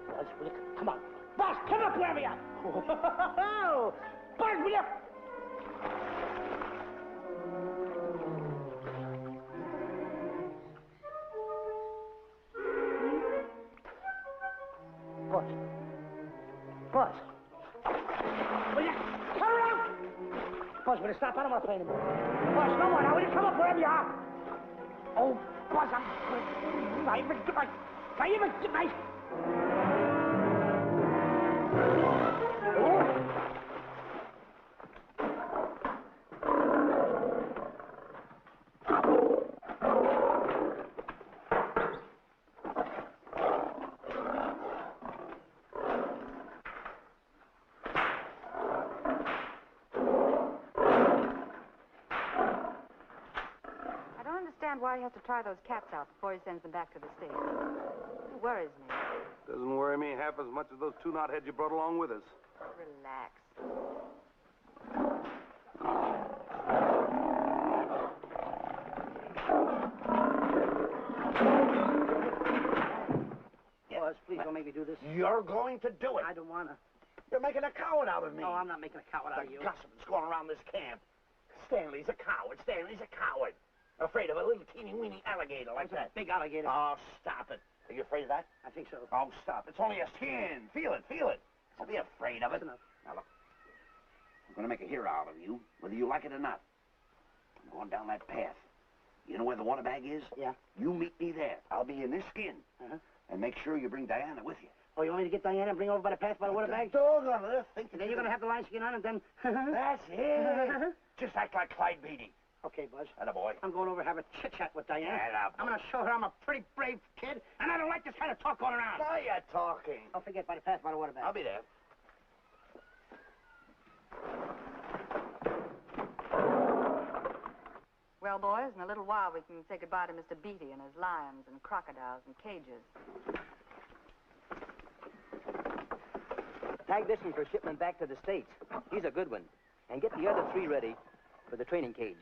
Speaker 7: Buzz, will you come on. Buzz, come up wherever you are. Buzz, will you? Buzz. Buzz. Will you come around? Buzz, will you stop? I don't want to play anymore. Buzz, no more. Now, will you come up wherever you are? Oh, Buzz, if I even get my...
Speaker 2: Why he has to try those cats out before he sends them back to the States. It worries me.
Speaker 4: Doesn't worry me half as much as those two knotheads you brought along with us.
Speaker 2: Relax.
Speaker 7: Buzz, please don't make me do this.
Speaker 6: You're going to do it.
Speaker 7: I don't want to.
Speaker 6: You're making a coward out of me.
Speaker 7: No, I'm not making a coward out of you.
Speaker 6: The gossip that's going around this camp. Stanley's a coward. Stanley's a coward. Afraid of a little teeny-weeny alligator like that.
Speaker 7: Big alligator.
Speaker 6: Oh, stop it. Are you afraid of that?
Speaker 7: I think so.
Speaker 6: Oh, stop. It's only a skin. Feel it, feel it. Don't be afraid of it.
Speaker 7: That's enough.
Speaker 6: Now, look. I'm going to make a hero out of you, whether you like it or not. I'm going down that path. You know where the water bag is?
Speaker 7: Yeah.
Speaker 6: You meet me there. I'll be in this skin.
Speaker 7: Uh-huh.
Speaker 6: And make sure you bring Diana with you.
Speaker 7: Oh, you want me to get Diana and bring her over by the path by the water bag?
Speaker 6: Dog on earth. Think
Speaker 7: And then you're going to have the lion skin on and then...
Speaker 6: That's it. Just act like Clyde Beatty.
Speaker 7: Okay, Buzz.
Speaker 6: Attaboy.
Speaker 7: I'm going over to have a chit-chat with Diana.
Speaker 6: Attaboy.
Speaker 7: I'm going to show her I'm a pretty brave kid, and I don't like this kind of talk going around.
Speaker 6: Now you're talking.
Speaker 7: I'll forget by the path by the water bag.
Speaker 6: I'll be there.
Speaker 2: Well, boys, in a little while we can say goodbye to Mr. Beatty and his lions and crocodiles and cages.
Speaker 9: Tag this one for shipment back to the States. He's a good one. And get the other 3 ready for the training cage.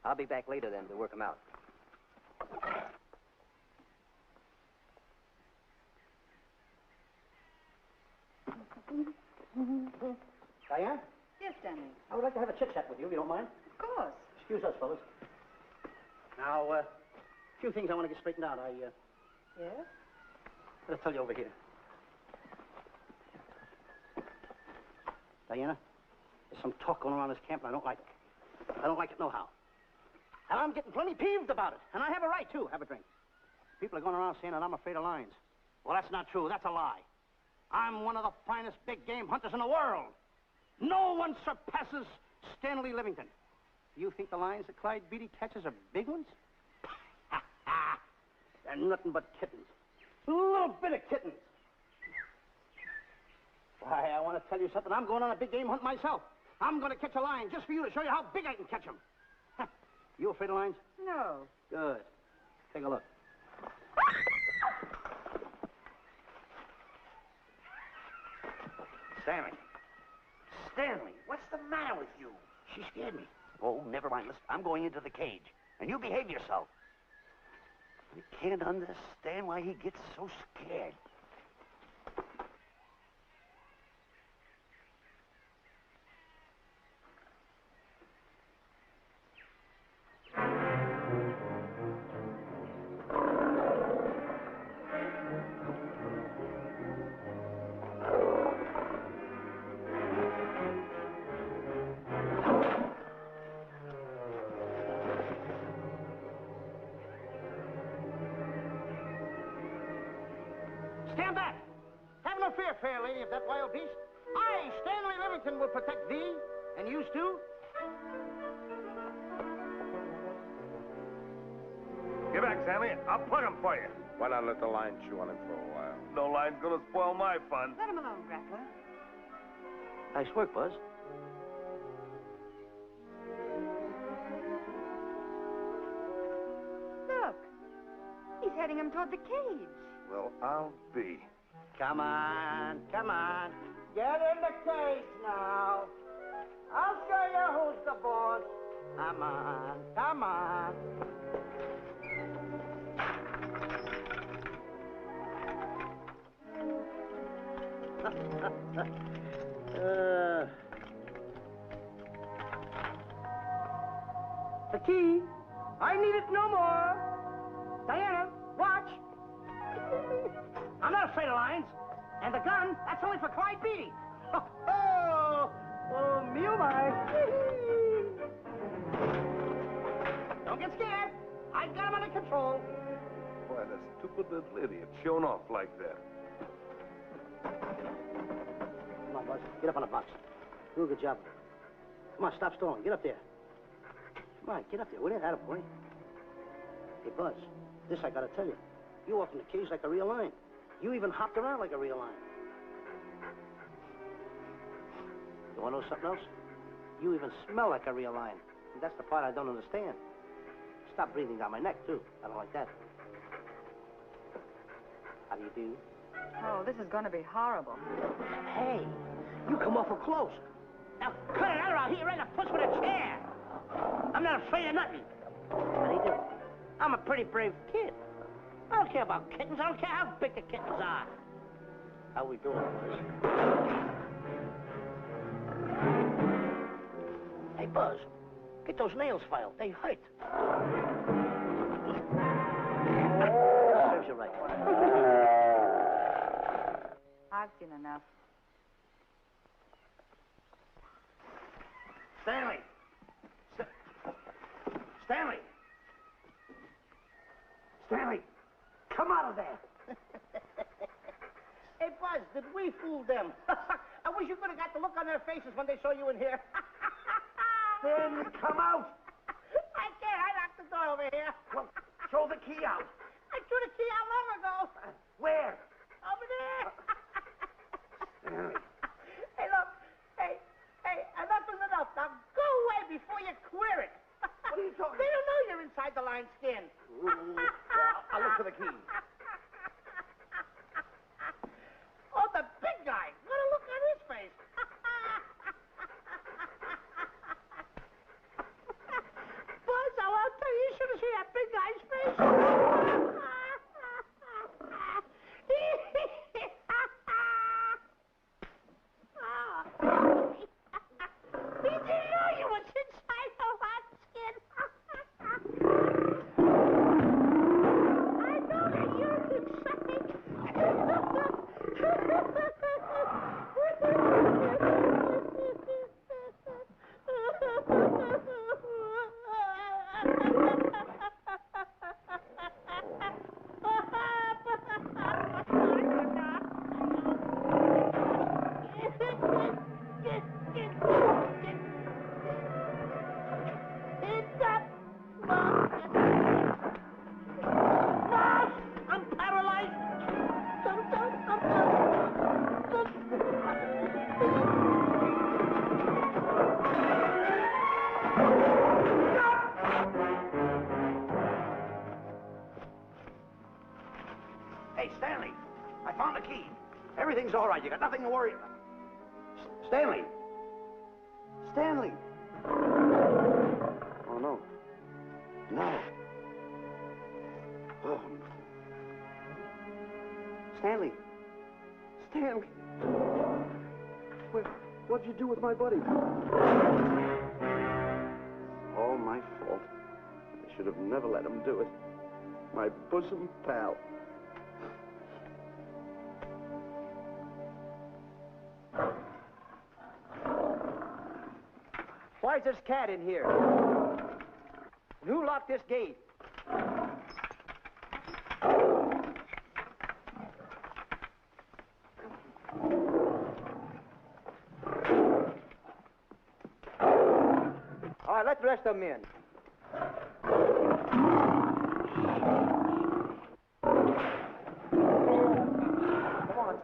Speaker 9: I'll be back later then to work them out.
Speaker 7: Diana,
Speaker 2: Yes, Stanley.
Speaker 7: I would like to have a chit-chat with you, if you don't mind.
Speaker 2: Of course.
Speaker 7: Excuse us, fellas. Now, a few things I want to get straightened out.
Speaker 2: Yes?
Speaker 7: I'll tell you over here. Diana, there's some talk going around this camp, and I don't like it. I don't like it nohow. And I'm getting plenty peeved about it. And I have a right, too. Have a drink. People are going around saying that I'm afraid of lions. Well, that's not true. That's a lie. I'm one of the finest big game hunters in the world. No one surpasses Stanley Livington. You think the lions that Clyde Beatty catches are big ones? They're nothing but kittens. A little bit of kittens. Why, I want to tell you something. I'm going on a big game hunt myself. I'm going to catch a lion just for you to show you how big I can catch him. You afraid of lions?
Speaker 2: No.
Speaker 7: Good. Take a look.
Speaker 6: Stanley, what's the matter with you? She scared me. Oh, never mind. Listen, I'm going into the cage. And you behave yourself. I can't understand why he gets so scared.
Speaker 7: Stand back. Have no fear, fair lady of that wild beast. I, Stanley Livington, will protect thee, and you too.
Speaker 5: Get back, Stanley. I'll plug him for you. Why not let the lion chew on him for a while? No lion's gonna spoil my fun.
Speaker 2: Let him alone, Grappler.
Speaker 7: Nice work, Buzz.
Speaker 2: Look. He's heading him toward the cage.
Speaker 5: Well, I'll be.
Speaker 7: Come on, come on. Get in the cage now. I'll show you who's the boss. Come on, come on. The key. I need it no more. Diana, watch. I'm not afraid of lions. And the gun, that's only for Clyde Beatty. Oh, me oh my. Don't get scared. I've got him under control.
Speaker 5: Boy, that stupid little idiot showing off like that.
Speaker 7: Come on, Buzz. Get up on the box. Do a good job. Come on, stop stalling. Get up there. Come on, get up there. Will you? Attaboy. Hey, Buzz, this I gotta tell you. You walk in the cage like a real lion. You even hopped around like a real lion. You want to know something else? You even smell like a real lion. And that's the part I don't understand. Stop breathing down my neck, too. I don't like that. How do you do?
Speaker 2: Oh, this is going to be horrible.
Speaker 7: Hey, you come awful close. Now, cut it out or I'll hit you right in the puss with a chair. I'm not afraid of nothing. How do you do? I'm a pretty brave kid. I don't care about kittens. I don't care how big the kittens are. How we doing, Buzz? Hey, Buzz, get those nails filed. They hurt.
Speaker 9: Serves you right.
Speaker 2: I've seen enough.
Speaker 7: Stanley! Stanley! Stanley! Come out of there! Hey, Buzz, did we fool them? I wish you could have got the look on their faces when they saw you in here. Stanley, come out! I can't. I locked the door over here. Well, throw the key out. I threw the key out long ago. Where? Over there. Stanley. Hey, look. Hey, enough is enough. Now go away before you queer it. What are you talking about? They don't know you're inside the lion's skin. I'll look for the key. Oh, the big guy. What a look on his face. Buzz, I'll tell you, you should have seen that big guy's face. He didn't know you was inside the lion's skin. I know that you're inside. I'm paralyzed. Hey, Stanley, I found the key. Everything's all right. You got nothing to worry about. Stanley. Stanley. Oh, no. No. Oh. Stanley. Stanley. What'd you do with my buddy? All my fault. I should have never let him do it. My bosom pal.
Speaker 9: Why's this cat in here? And who locked this gate? All right, let the rest of them in. Come on.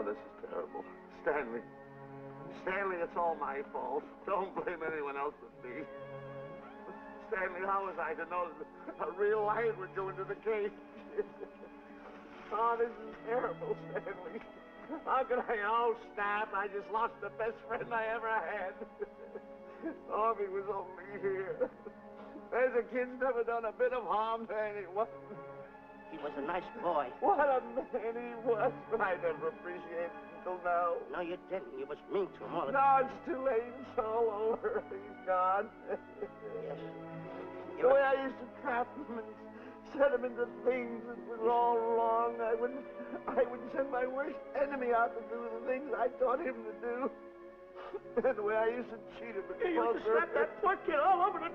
Speaker 5: Oh, this is terrible. Stanley. Stanley, it's all my fault. Don't blame anyone else but me. Stanley, how was I to know that a real lion would go into the cage? Oh, this is terrible, Stanley. How could I? Oh, snap. I just lost the best friend I ever had. Oh, if he was only here. There's a kid's never done a bit of harm to anyone.
Speaker 7: He was a nice boy.
Speaker 5: What a man he was, but I never appreciated it until now.
Speaker 7: No, you didn't. You was mean to him all the
Speaker 5: No, it's too late. It's all over. He's gone.
Speaker 7: Yes.
Speaker 5: The way I used to trap him and set him into things that was all wrong, I would send my worst enemy out to do the things I taught him to do. And the way I used to cheat him.
Speaker 7: You used to slap that poor kid all over the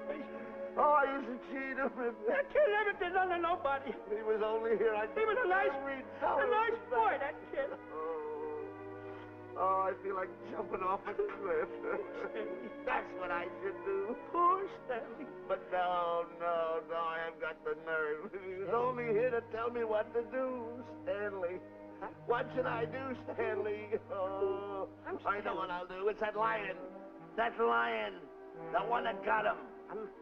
Speaker 7: face.
Speaker 5: Oh, I used to cheat him.
Speaker 7: That kid never did nothing to nobody.
Speaker 5: He was only here.
Speaker 7: He was a nice boy, that kid.
Speaker 5: Oh, I feel like jumping off a cliff. That's what I should do.
Speaker 7: Poor Stanley.
Speaker 5: But no, I haven't got the nerve. He was only here to tell me what to do, Stanley. What should I do, Stanley? Oh, I know what I'll do. It's that lion. That lion. The one that got him.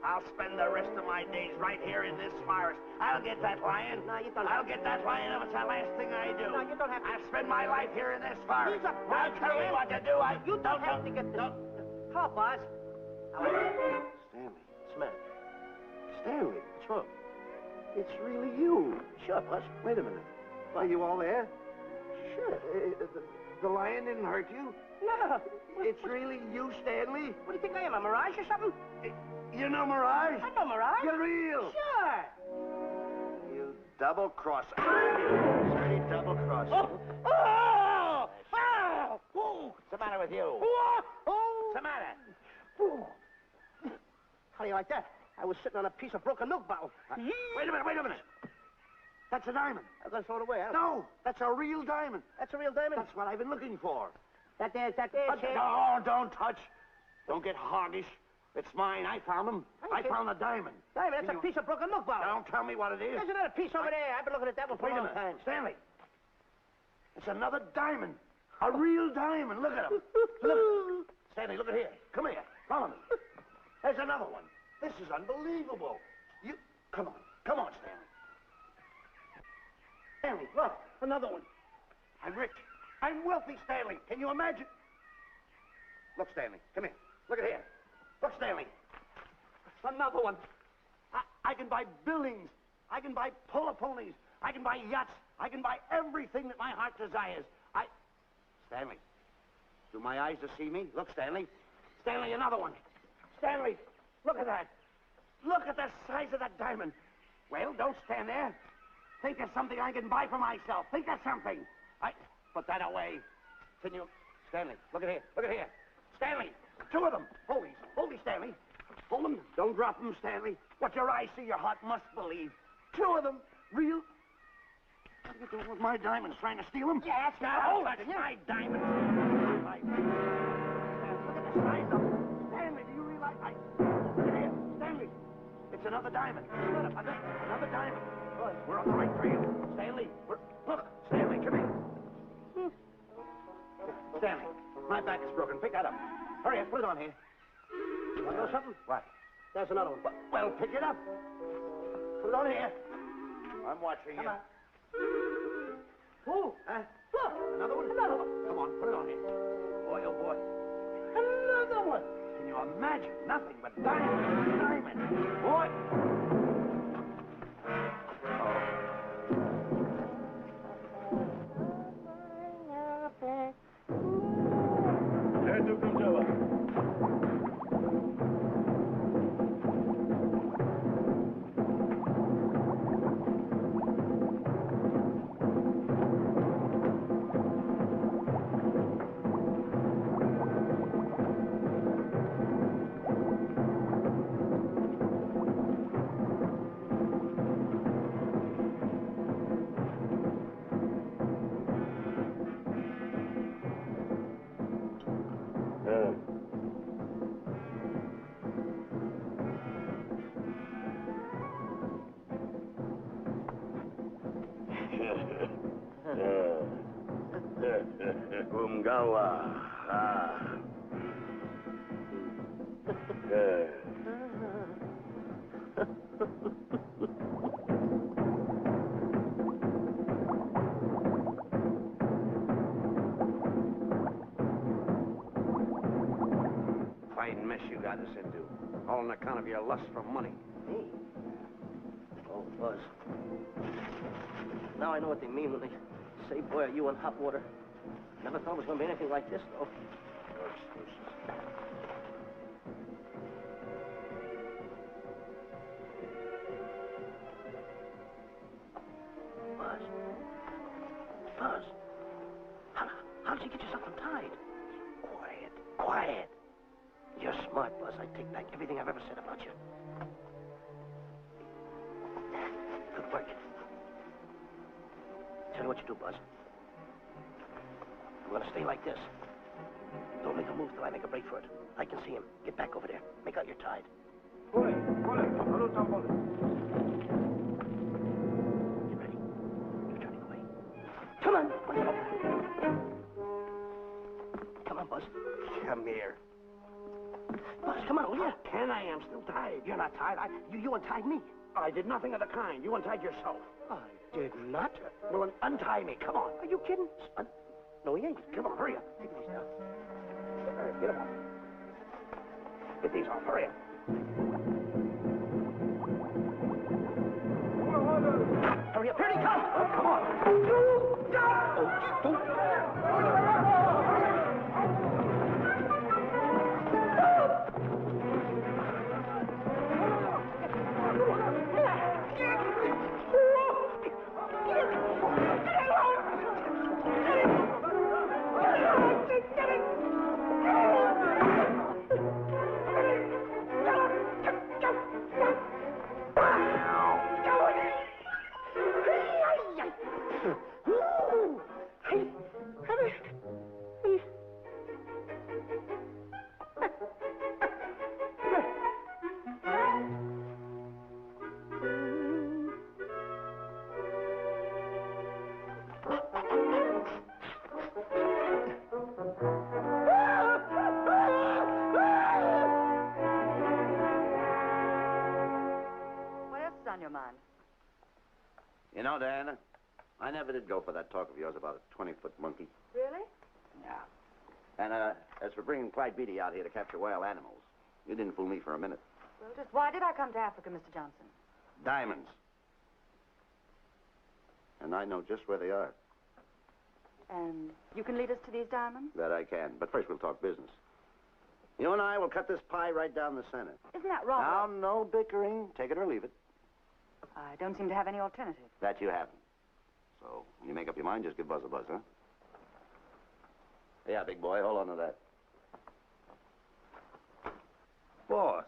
Speaker 5: I'll spend the rest of my days right here in this forest. I'll get that lion.
Speaker 7: No, you don't.
Speaker 5: I'll get that lion if it's the last thing I do.
Speaker 7: No, you don't have to.
Speaker 5: I'll spend my life here in this forest.
Speaker 7: He's a
Speaker 5: Now tell me what to do.
Speaker 7: You don't have to get this. Help, Boz.
Speaker 6: Stanley.
Speaker 7: Smith.
Speaker 6: Stanley.
Speaker 7: What's wrong?
Speaker 6: It's really you.
Speaker 7: Sure, Boz.
Speaker 6: Wait a minute. Are you all there?
Speaker 7: Sure.
Speaker 6: The lion didn't hurt you?
Speaker 7: No.
Speaker 6: It's really you, Stanley?
Speaker 7: What do you think I am, a mirage or something?
Speaker 6: You know Mirage?
Speaker 7: I know mirage.
Speaker 6: You're real.
Speaker 7: Sure.
Speaker 6: You double-crosser. Dirty double-crosser.
Speaker 7: Oh!
Speaker 6: What's the matter with you?
Speaker 7: What's
Speaker 6: the matter?
Speaker 7: How do you like that? I was sitting on a piece of broken milk bottle.
Speaker 6: Wait a minute. That's a diamond.
Speaker 7: I'm going to throw it away, huh?
Speaker 6: No, that's a real diamond.
Speaker 7: That's a real diamond?
Speaker 6: That's what I've been looking for.
Speaker 7: That there, Shep.
Speaker 6: No, don't touch. Don't get hoggish. It's mine. I found them. I found the diamond.
Speaker 7: Diamond, that's a piece of broken milk bottle.
Speaker 6: Don't tell me what it is.
Speaker 7: There's another piece over there. I've been looking at that one for a long time.
Speaker 6: Stanley. It's another diamond. A real diamond. Look at him. Look. Stanley, look at here. Come here. Follow me. There's another one. This is unbelievable. Come on, Stanley. Stanley, look. Another one. I'm rich. I'm wealthy, Stanley. Can you imagine? Look, Stanley. Come here. Look at here. Look, Stanley. Another one. I can buy buildings. I can buy polo ponies. I can buy yachts. I can buy everything that my heart desires. Stanley, do my eyes deceive me? Look, Stanley. Stanley, another one. Stanley, look at that. Look at the size of that diamond. Well, don't stand there. Think of something I can buy for myself. Think of something. Put that away. Can you... Stanley, look at here. Look at here. Stanley, two of them. Hold these, Stanley. Hold them. Don't drop them, Stanley. What your eyes see, your heart must believe. Two of them. Real... What are you doing with my diamonds? Trying to steal them?
Speaker 7: Yeah, that's right.
Speaker 6: Hold it. My diamonds. Look at the size of them. Stanley, do you realize... Look at here. Stanley. It's another diamond. Another diamond. We're on the right trail. Stanley, look. Stanley, come here. Stanley, my back is broken. Pick that up. Hurry up, put it on here.
Speaker 7: You want to know something?
Speaker 6: What?
Speaker 7: There's another one.
Speaker 6: Well, pick it up. Put it on here. I'm watching you.
Speaker 7: Come on. Oh, look.
Speaker 6: Another one?
Speaker 7: Another one.
Speaker 6: Come on, put it on here. Boy, oh boy.
Speaker 7: Another one.
Speaker 6: Can you imagine? Nothing but diamonds. Boy.
Speaker 5: Umgawa. Ah.
Speaker 6: Fine mess you got us into. All on account of your lust for money.
Speaker 9: Me? Oh, Buzz. Now I know what they mean when they say, boy, are you in hot water. Never thought it was going to be anything like this, though. Buzz. Buzz. How did you get yourself untied? Quiet. Quiet. You're smart, Buzz. I take back everything I've ever said about you. Good work. Tell you what you do, Buzz. I'm gonna stay like this. Don't make a move till I make a break for it. I can see him. Get back over there. Make out you're tied.
Speaker 1: Pull it. Pull it.
Speaker 9: Get ready. You're turning away. Come on. Come on, Buzz.
Speaker 5: Come here.
Speaker 9: Buzz, come on, will you?
Speaker 5: Can I? I'm still tied.
Speaker 9: You're not tied. You untied me.
Speaker 5: I did nothing of the kind. You untied yourself.
Speaker 9: I did not.
Speaker 5: Well, then untie me. Come on.
Speaker 9: Are you kidding? No, he ain't.
Speaker 5: Come on, hurry up.
Speaker 9: Take these now.
Speaker 5: Get them off. Get these off. Hurry up.
Speaker 9: Hurry up. Here he comes.
Speaker 5: Oh, come on.
Speaker 6: You know, Diana, I never did go for that talk of yours about a 20-foot monkey.
Speaker 2: Really?
Speaker 6: Yeah. And, as for bringing Clyde Beatty out here to capture wild animals, you didn't fool me for a minute.
Speaker 2: Well, just why did I come to Africa, Mr. Johnson?
Speaker 6: Diamonds. And I know just where they are.
Speaker 2: And you can lead us to these diamonds?
Speaker 6: That I can. But first we'll talk business. You and I will cut this pie right down the center.
Speaker 2: Isn't that wrong?
Speaker 6: Now, no bickering. Take it or leave it.
Speaker 2: I don't seem to have any alternative.
Speaker 6: That you haven't. So, when you make up your mind, just give Buzz a buzz, huh? Yeah, big boy, hold on to that.
Speaker 4: Boss,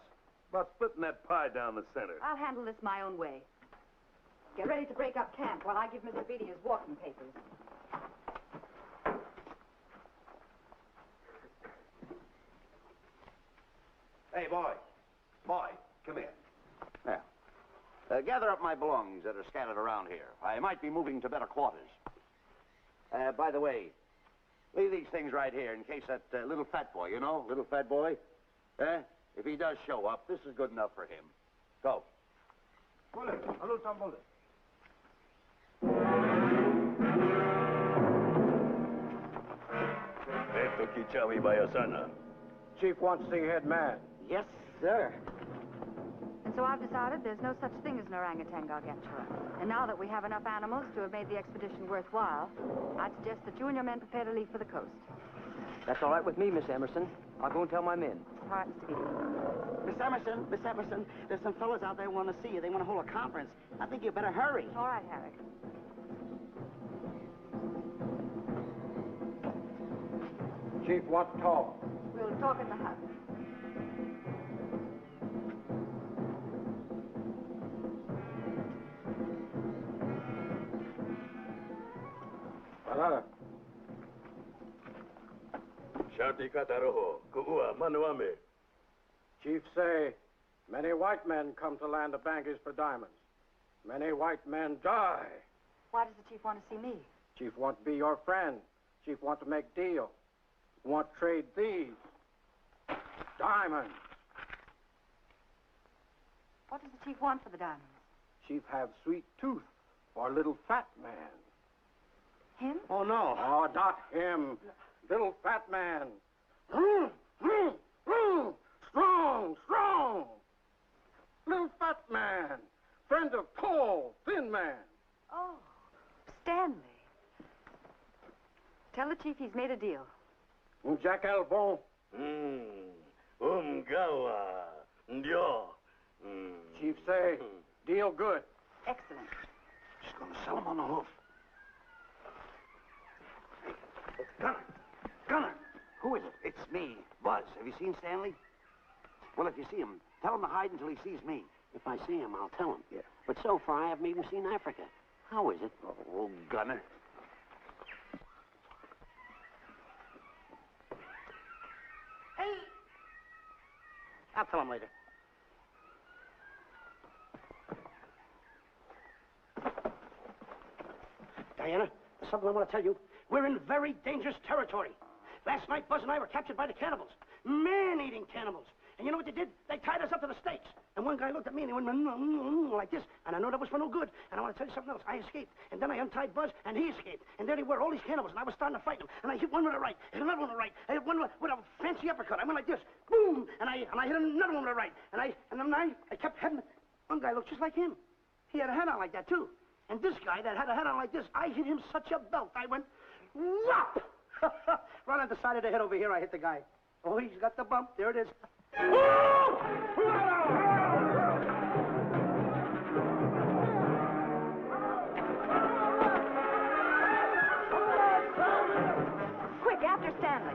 Speaker 4: about splitting that pie down the center.
Speaker 2: I'll handle this my own way. Get ready to break up camp while I give Mr. Beatty his walking papers.
Speaker 6: Hey, boy. Boy, come here. Yeah. Gather up my belongings that are scattered around here. I might be moving to better quarters. By the way, leave these things right here in case that little fat boy, you know, little fat boy, if he does show up, this is good enough for him. Go.
Speaker 1: Bullet. Hello, some bullet.
Speaker 5: Esto Kichawi Bayasana.
Speaker 1: Chief wants to see head man.
Speaker 9: Yes, sir.
Speaker 2: And so I've decided there's no such thing as an orangutan gargantua. And now that we have enough animals to have made the expedition worthwhile, I'd suggest that you and your men prepare to leave for the coast.
Speaker 9: That's all right with me, Miss Emerson. I'll go and tell my men.
Speaker 2: All right, Mr. Beatty.
Speaker 3: Miss Emerson, there's some fellas out there who want to see you. They want to hold a conference. I think you better hurry.
Speaker 2: All right, Harry.
Speaker 1: Chief wants to talk.
Speaker 2: We'll talk in the hut.
Speaker 1: Banana.
Speaker 5: Shanti Kataroho. Kuua Manuame.
Speaker 1: Chief say, many white men come to land of bankers for diamonds. Many white men die.
Speaker 2: Why does the chief want to see me?
Speaker 1: Chief want to be your friend.
Speaker 10: Chief want to make deal. Want to trade these. Diamonds.
Speaker 2: What does the chief want for the diamonds?
Speaker 10: Chief have sweet tooth for little fat man.
Speaker 2: Him?
Speaker 10: Oh, no. Oh, not him. Little fat man. Strong, strong. Little fat man. Friend of tall, thin man.
Speaker 2: Oh, Stanley. Tell the chief he's made a deal.
Speaker 10: Jack Albon.
Speaker 5: Gawa. Yo.
Speaker 10: Chief say, deal good.
Speaker 2: Excellent.
Speaker 6: She's going to sell him on the hoof. Gunner. Who is it? It's me, Buzz. Have you seen Stanley? Well, if you see him, tell him to hide until he sees me.
Speaker 9: If I see him, I'll tell him.
Speaker 6: Yeah.
Speaker 9: But so far, I haven't even seen Africa. How is it?
Speaker 6: Oh, Gunner.
Speaker 7: Hey! I'll tell him later.
Speaker 9: Diana, there's something I want to tell you. We're in very dangerous territory. Last night, Buzz and I were captured by the cannibals. Man-eating cannibals. And you know what they did? They tied us up to the stakes. And one guy looked at me and he went like this. And I know that was for no good. And I want to tell you something else. I escaped. And then I untied Buzz and he escaped. And there they were, all these cannibals. And I was starting to fight them. And I hit one with the right, hit another one with the right. I hit one with a fancy uppercut. I went like this. Boom! And I hit another one with the right. And then I kept heading. One guy looked just like him. He had a hat on like that, too. And this guy that had a hat on like this, I hit him such a belt. I went, whop! Right on the side of the head over here, I hit the guy. Oh, he's got the bump. There it is.
Speaker 2: Quick, after Stanley.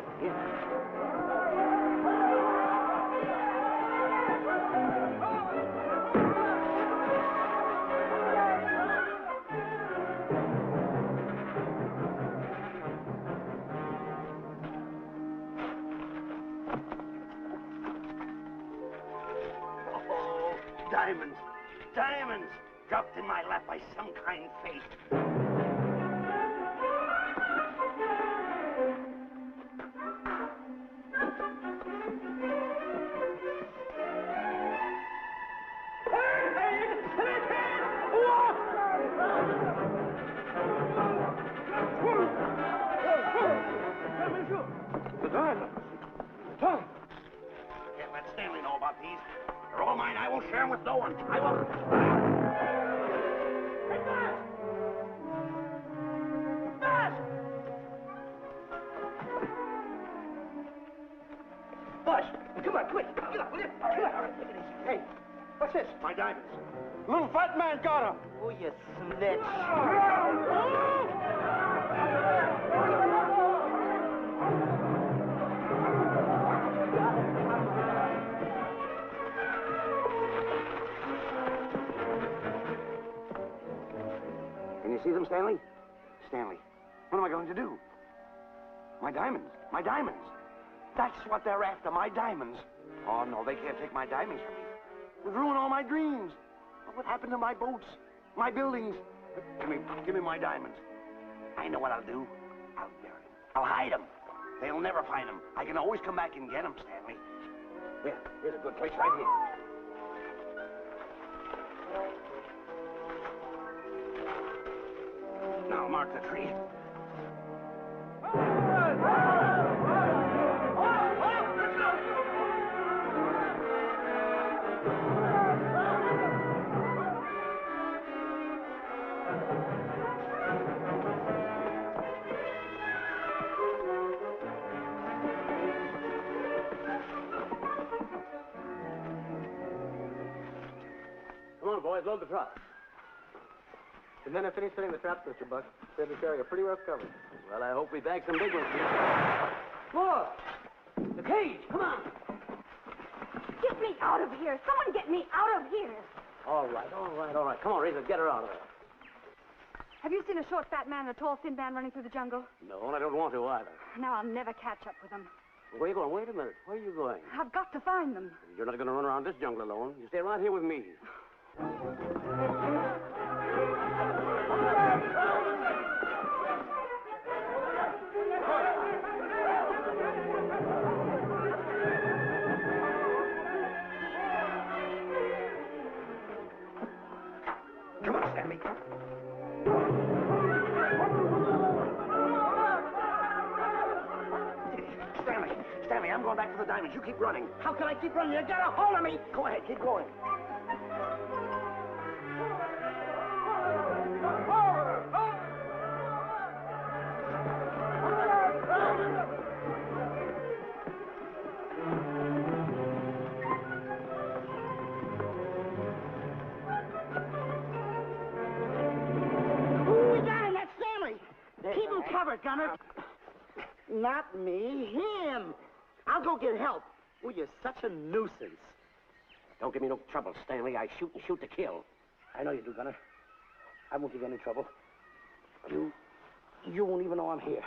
Speaker 6: Diamonds. Diamonds. Dropped in my lap by some kind fate.
Speaker 10: The diamonds.
Speaker 6: Can't let Stanley know about these. They're all mine. I won't share them with no one. I won't.
Speaker 8: Hey, Buzz! Buzz!
Speaker 9: Buzz, come on, quick. Get up, will you? Come on. Hey, what's this?
Speaker 6: My diamonds.
Speaker 10: Little fat man got him.
Speaker 9: Oh, you snitch.
Speaker 6: Can you see them, Stanley? Stanley, what am I going to do? My diamonds. My diamonds. That's what they're after, my diamonds. Oh, no, they can't take my diamonds from me. It would ruin all my dreams. What happened to my boats? My buildings? Give me my diamonds. I know what I'll do. I'll bury them. I'll hide them. They'll never find them. I can always come back and get them, Stanley. Here's a good place right here. Now mark the tree.
Speaker 10: Come on, boys, load the truck. The men have finished setting the traps, Mr. Buck. Said this area pretty rough covered.
Speaker 9: Well, I hope we bag some big ones here. Look! The cage! Come on!
Speaker 2: Get me out of here. Someone get me out of here.
Speaker 9: All right. Come on, Razor, get her out of there.
Speaker 2: Have you seen a short, fat man and a tall, thin man running through the jungle?
Speaker 9: No, and I don't want to either.
Speaker 2: Now I'll never catch up with them.
Speaker 9: Where are you going? Wait a minute. Where are you going?
Speaker 2: I've got to find them.
Speaker 9: You're not going to run around this jungle alone. You stay right here with me.
Speaker 6: going back for the diamonds. You keep running.
Speaker 9: How can I keep running? You got a hold of me.
Speaker 6: Go ahead, keep going.
Speaker 9: Who we got? That's Stanley. Keep him covered, Gunner.
Speaker 3: Not me, him. I'll go get help. Oh, you're such a nuisance.
Speaker 6: Don't give me no trouble, Stanley. I shoot and shoot to kill.
Speaker 9: I know you do, Gunner. I won't give you any trouble. You won't even know I'm here.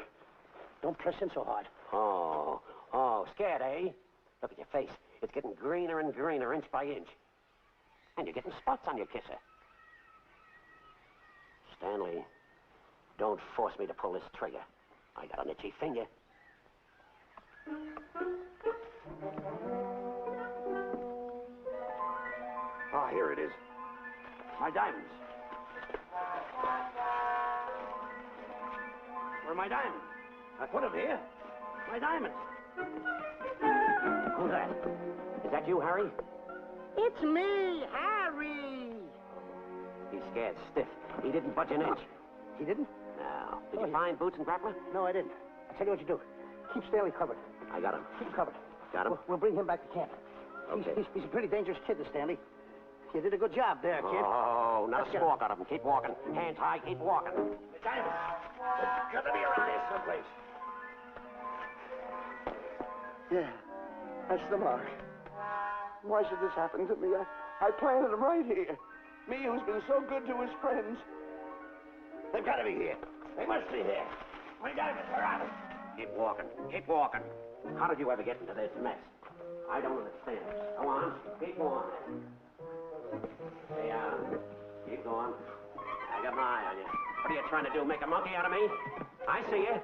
Speaker 9: Don't press in so hard.
Speaker 6: Oh, scared, eh? Look at your face. It's getting greener and greener, inch by inch. And you're getting spots on your kisser. Stanley, don't force me to pull this trigger. I got an itchy finger. Ah, here it is. My diamonds. Where are my diamonds? I put them here. My diamonds. Who's that? Is that you, Harry?
Speaker 9: It's me, Harry.
Speaker 6: He's scared stiff. He didn't budge an inch.
Speaker 9: He didn't?
Speaker 6: No. Did you find Boots and Grappler?
Speaker 9: No, I didn't. I'll tell you what you do. Keep Stanley covered.
Speaker 6: I got him.
Speaker 9: Keep him covered.
Speaker 6: Got him?
Speaker 9: We'll bring him back to camp.
Speaker 6: Okay.
Speaker 9: He's a pretty dangerous kid, this Stanley. You did a good job there, kid.
Speaker 6: Oh, not a squawk out of him. Keep walking. Hands high, keep walking.
Speaker 9: The diamonds. It's got to be around here someplace.
Speaker 5: Yeah, that's the mark. Why should this happen to me? I planted them right here. Me who's been so good to his friends.
Speaker 6: They've got to be here. They must be here. My diamonds are out. Keep walking. Keep walking. How did you ever get into this mess? I don't understand. Go on. Keep going. Stay out. Keep going. I got my eye on you. What are you trying to do? Make a monkey out of me? I see you.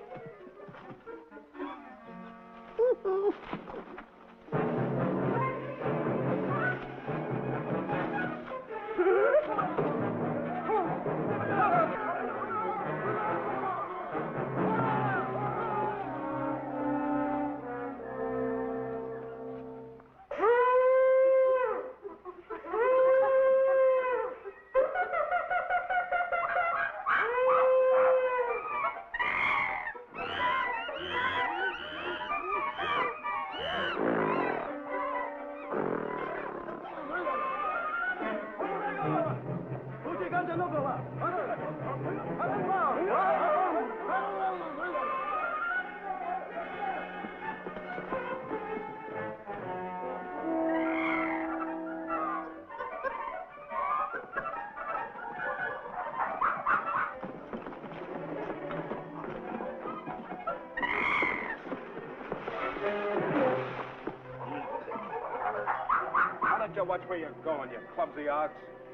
Speaker 4: Watch where you're going, you clumsy ox.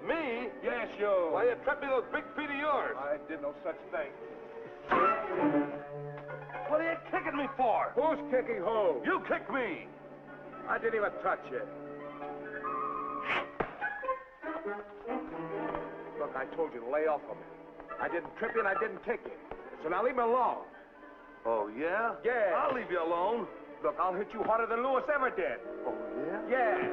Speaker 5: Me?
Speaker 4: Yes, you.
Speaker 5: Why, you trapped me with those big feet of yours.
Speaker 4: I did no such thing.
Speaker 5: What are you kicking me for?
Speaker 4: Who's kicking who?
Speaker 5: You kicked me.
Speaker 4: I didn't even touch you. Look, I told you to lay off of me. I didn't trip you and I didn't kick you. So now leave me alone.
Speaker 5: Oh, yeah?
Speaker 4: Yeah.
Speaker 5: I'll leave you alone.
Speaker 4: Look, I'll hit you harder than Lewis ever did.
Speaker 5: Oh, yeah?
Speaker 4: Yeah.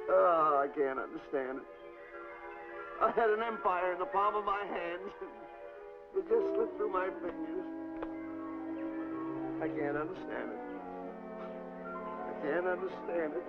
Speaker 5: Oh, I can't understand it. I had an empire in the palm of my hands. It just slipped through my fingers. I can't understand it. I can't understand it.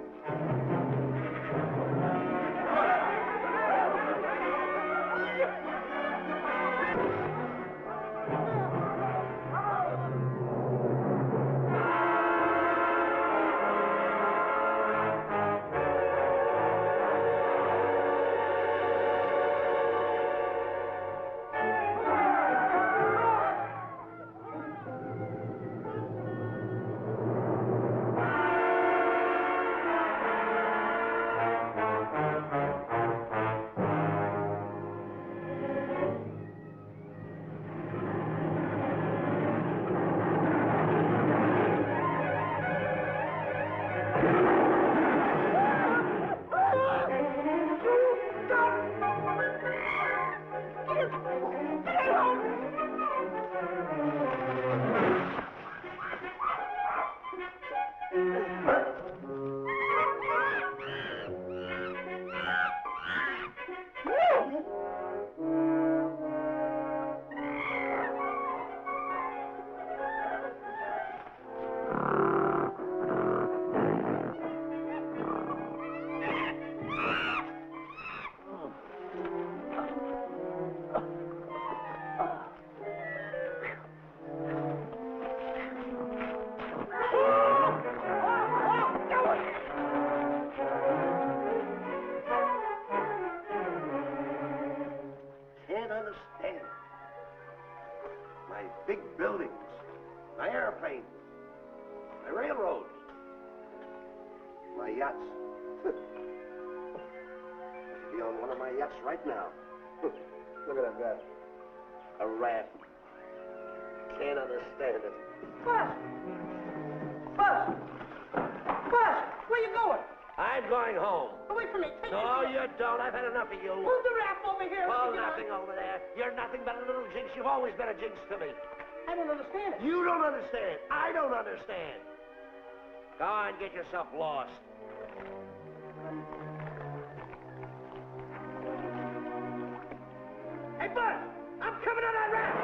Speaker 5: Big buildings, my airplanes, my railroads, my yachts. I should be on one of my yachts right now. Look at that guy. A rat. Can't understand it.
Speaker 9: Buzz! Buzz! Buzz! Where you going?
Speaker 5: I'm going home.
Speaker 9: Away from me. Take
Speaker 5: No, you don't. I've had enough of you.
Speaker 9: Move the raft over here.
Speaker 5: Oh, nothing over there. You're nothing but a little jinx. You've always been a jinx to me.
Speaker 9: I don't understand it.
Speaker 5: You don't understand. I don't understand. Go on, get yourself lost.
Speaker 9: Hey, Buzz! I'm coming on that raft!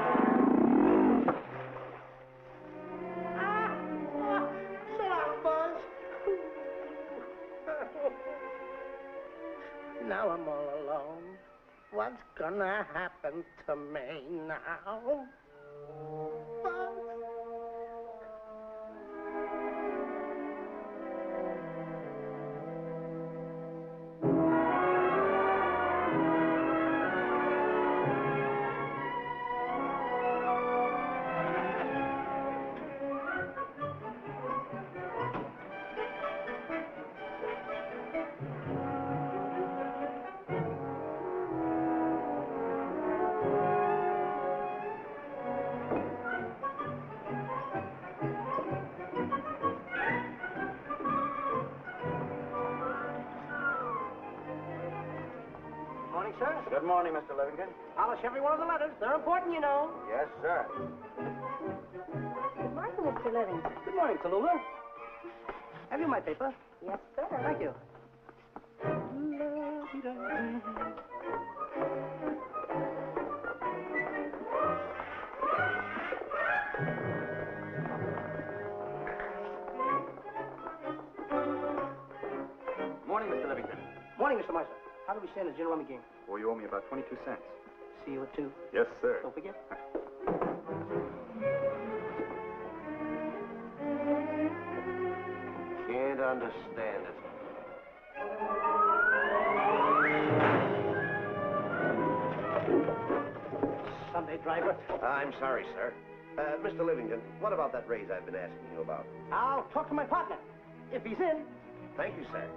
Speaker 9: So long, Buzz. Now I'm all alone. What's gonna happen to me now? Sir.
Speaker 10: Good morning, Mr. Livington.
Speaker 9: Polish every one of the letters. They're important, you know.
Speaker 10: Yes, sir.
Speaker 2: Good morning, Mr. Livington.
Speaker 9: Good morning, Tallulah. Have you my paper?
Speaker 2: Yes, sir.
Speaker 9: Thank you.
Speaker 10: Morning, Mr. Livington.
Speaker 9: Morning, Mr. Meister. How do we stand the gin rummy game?
Speaker 10: Well, you owe me about 22 cents.
Speaker 9: See you at 2.
Speaker 10: Yes, sir.
Speaker 9: Don't forget.
Speaker 5: Can't understand it.
Speaker 9: Sunday driver.
Speaker 5: I'm sorry, sir. Mr. Livington, what about that raise I've been asking you about?
Speaker 9: I'll talk to my partner. If he's in.
Speaker 5: Thank you, sir.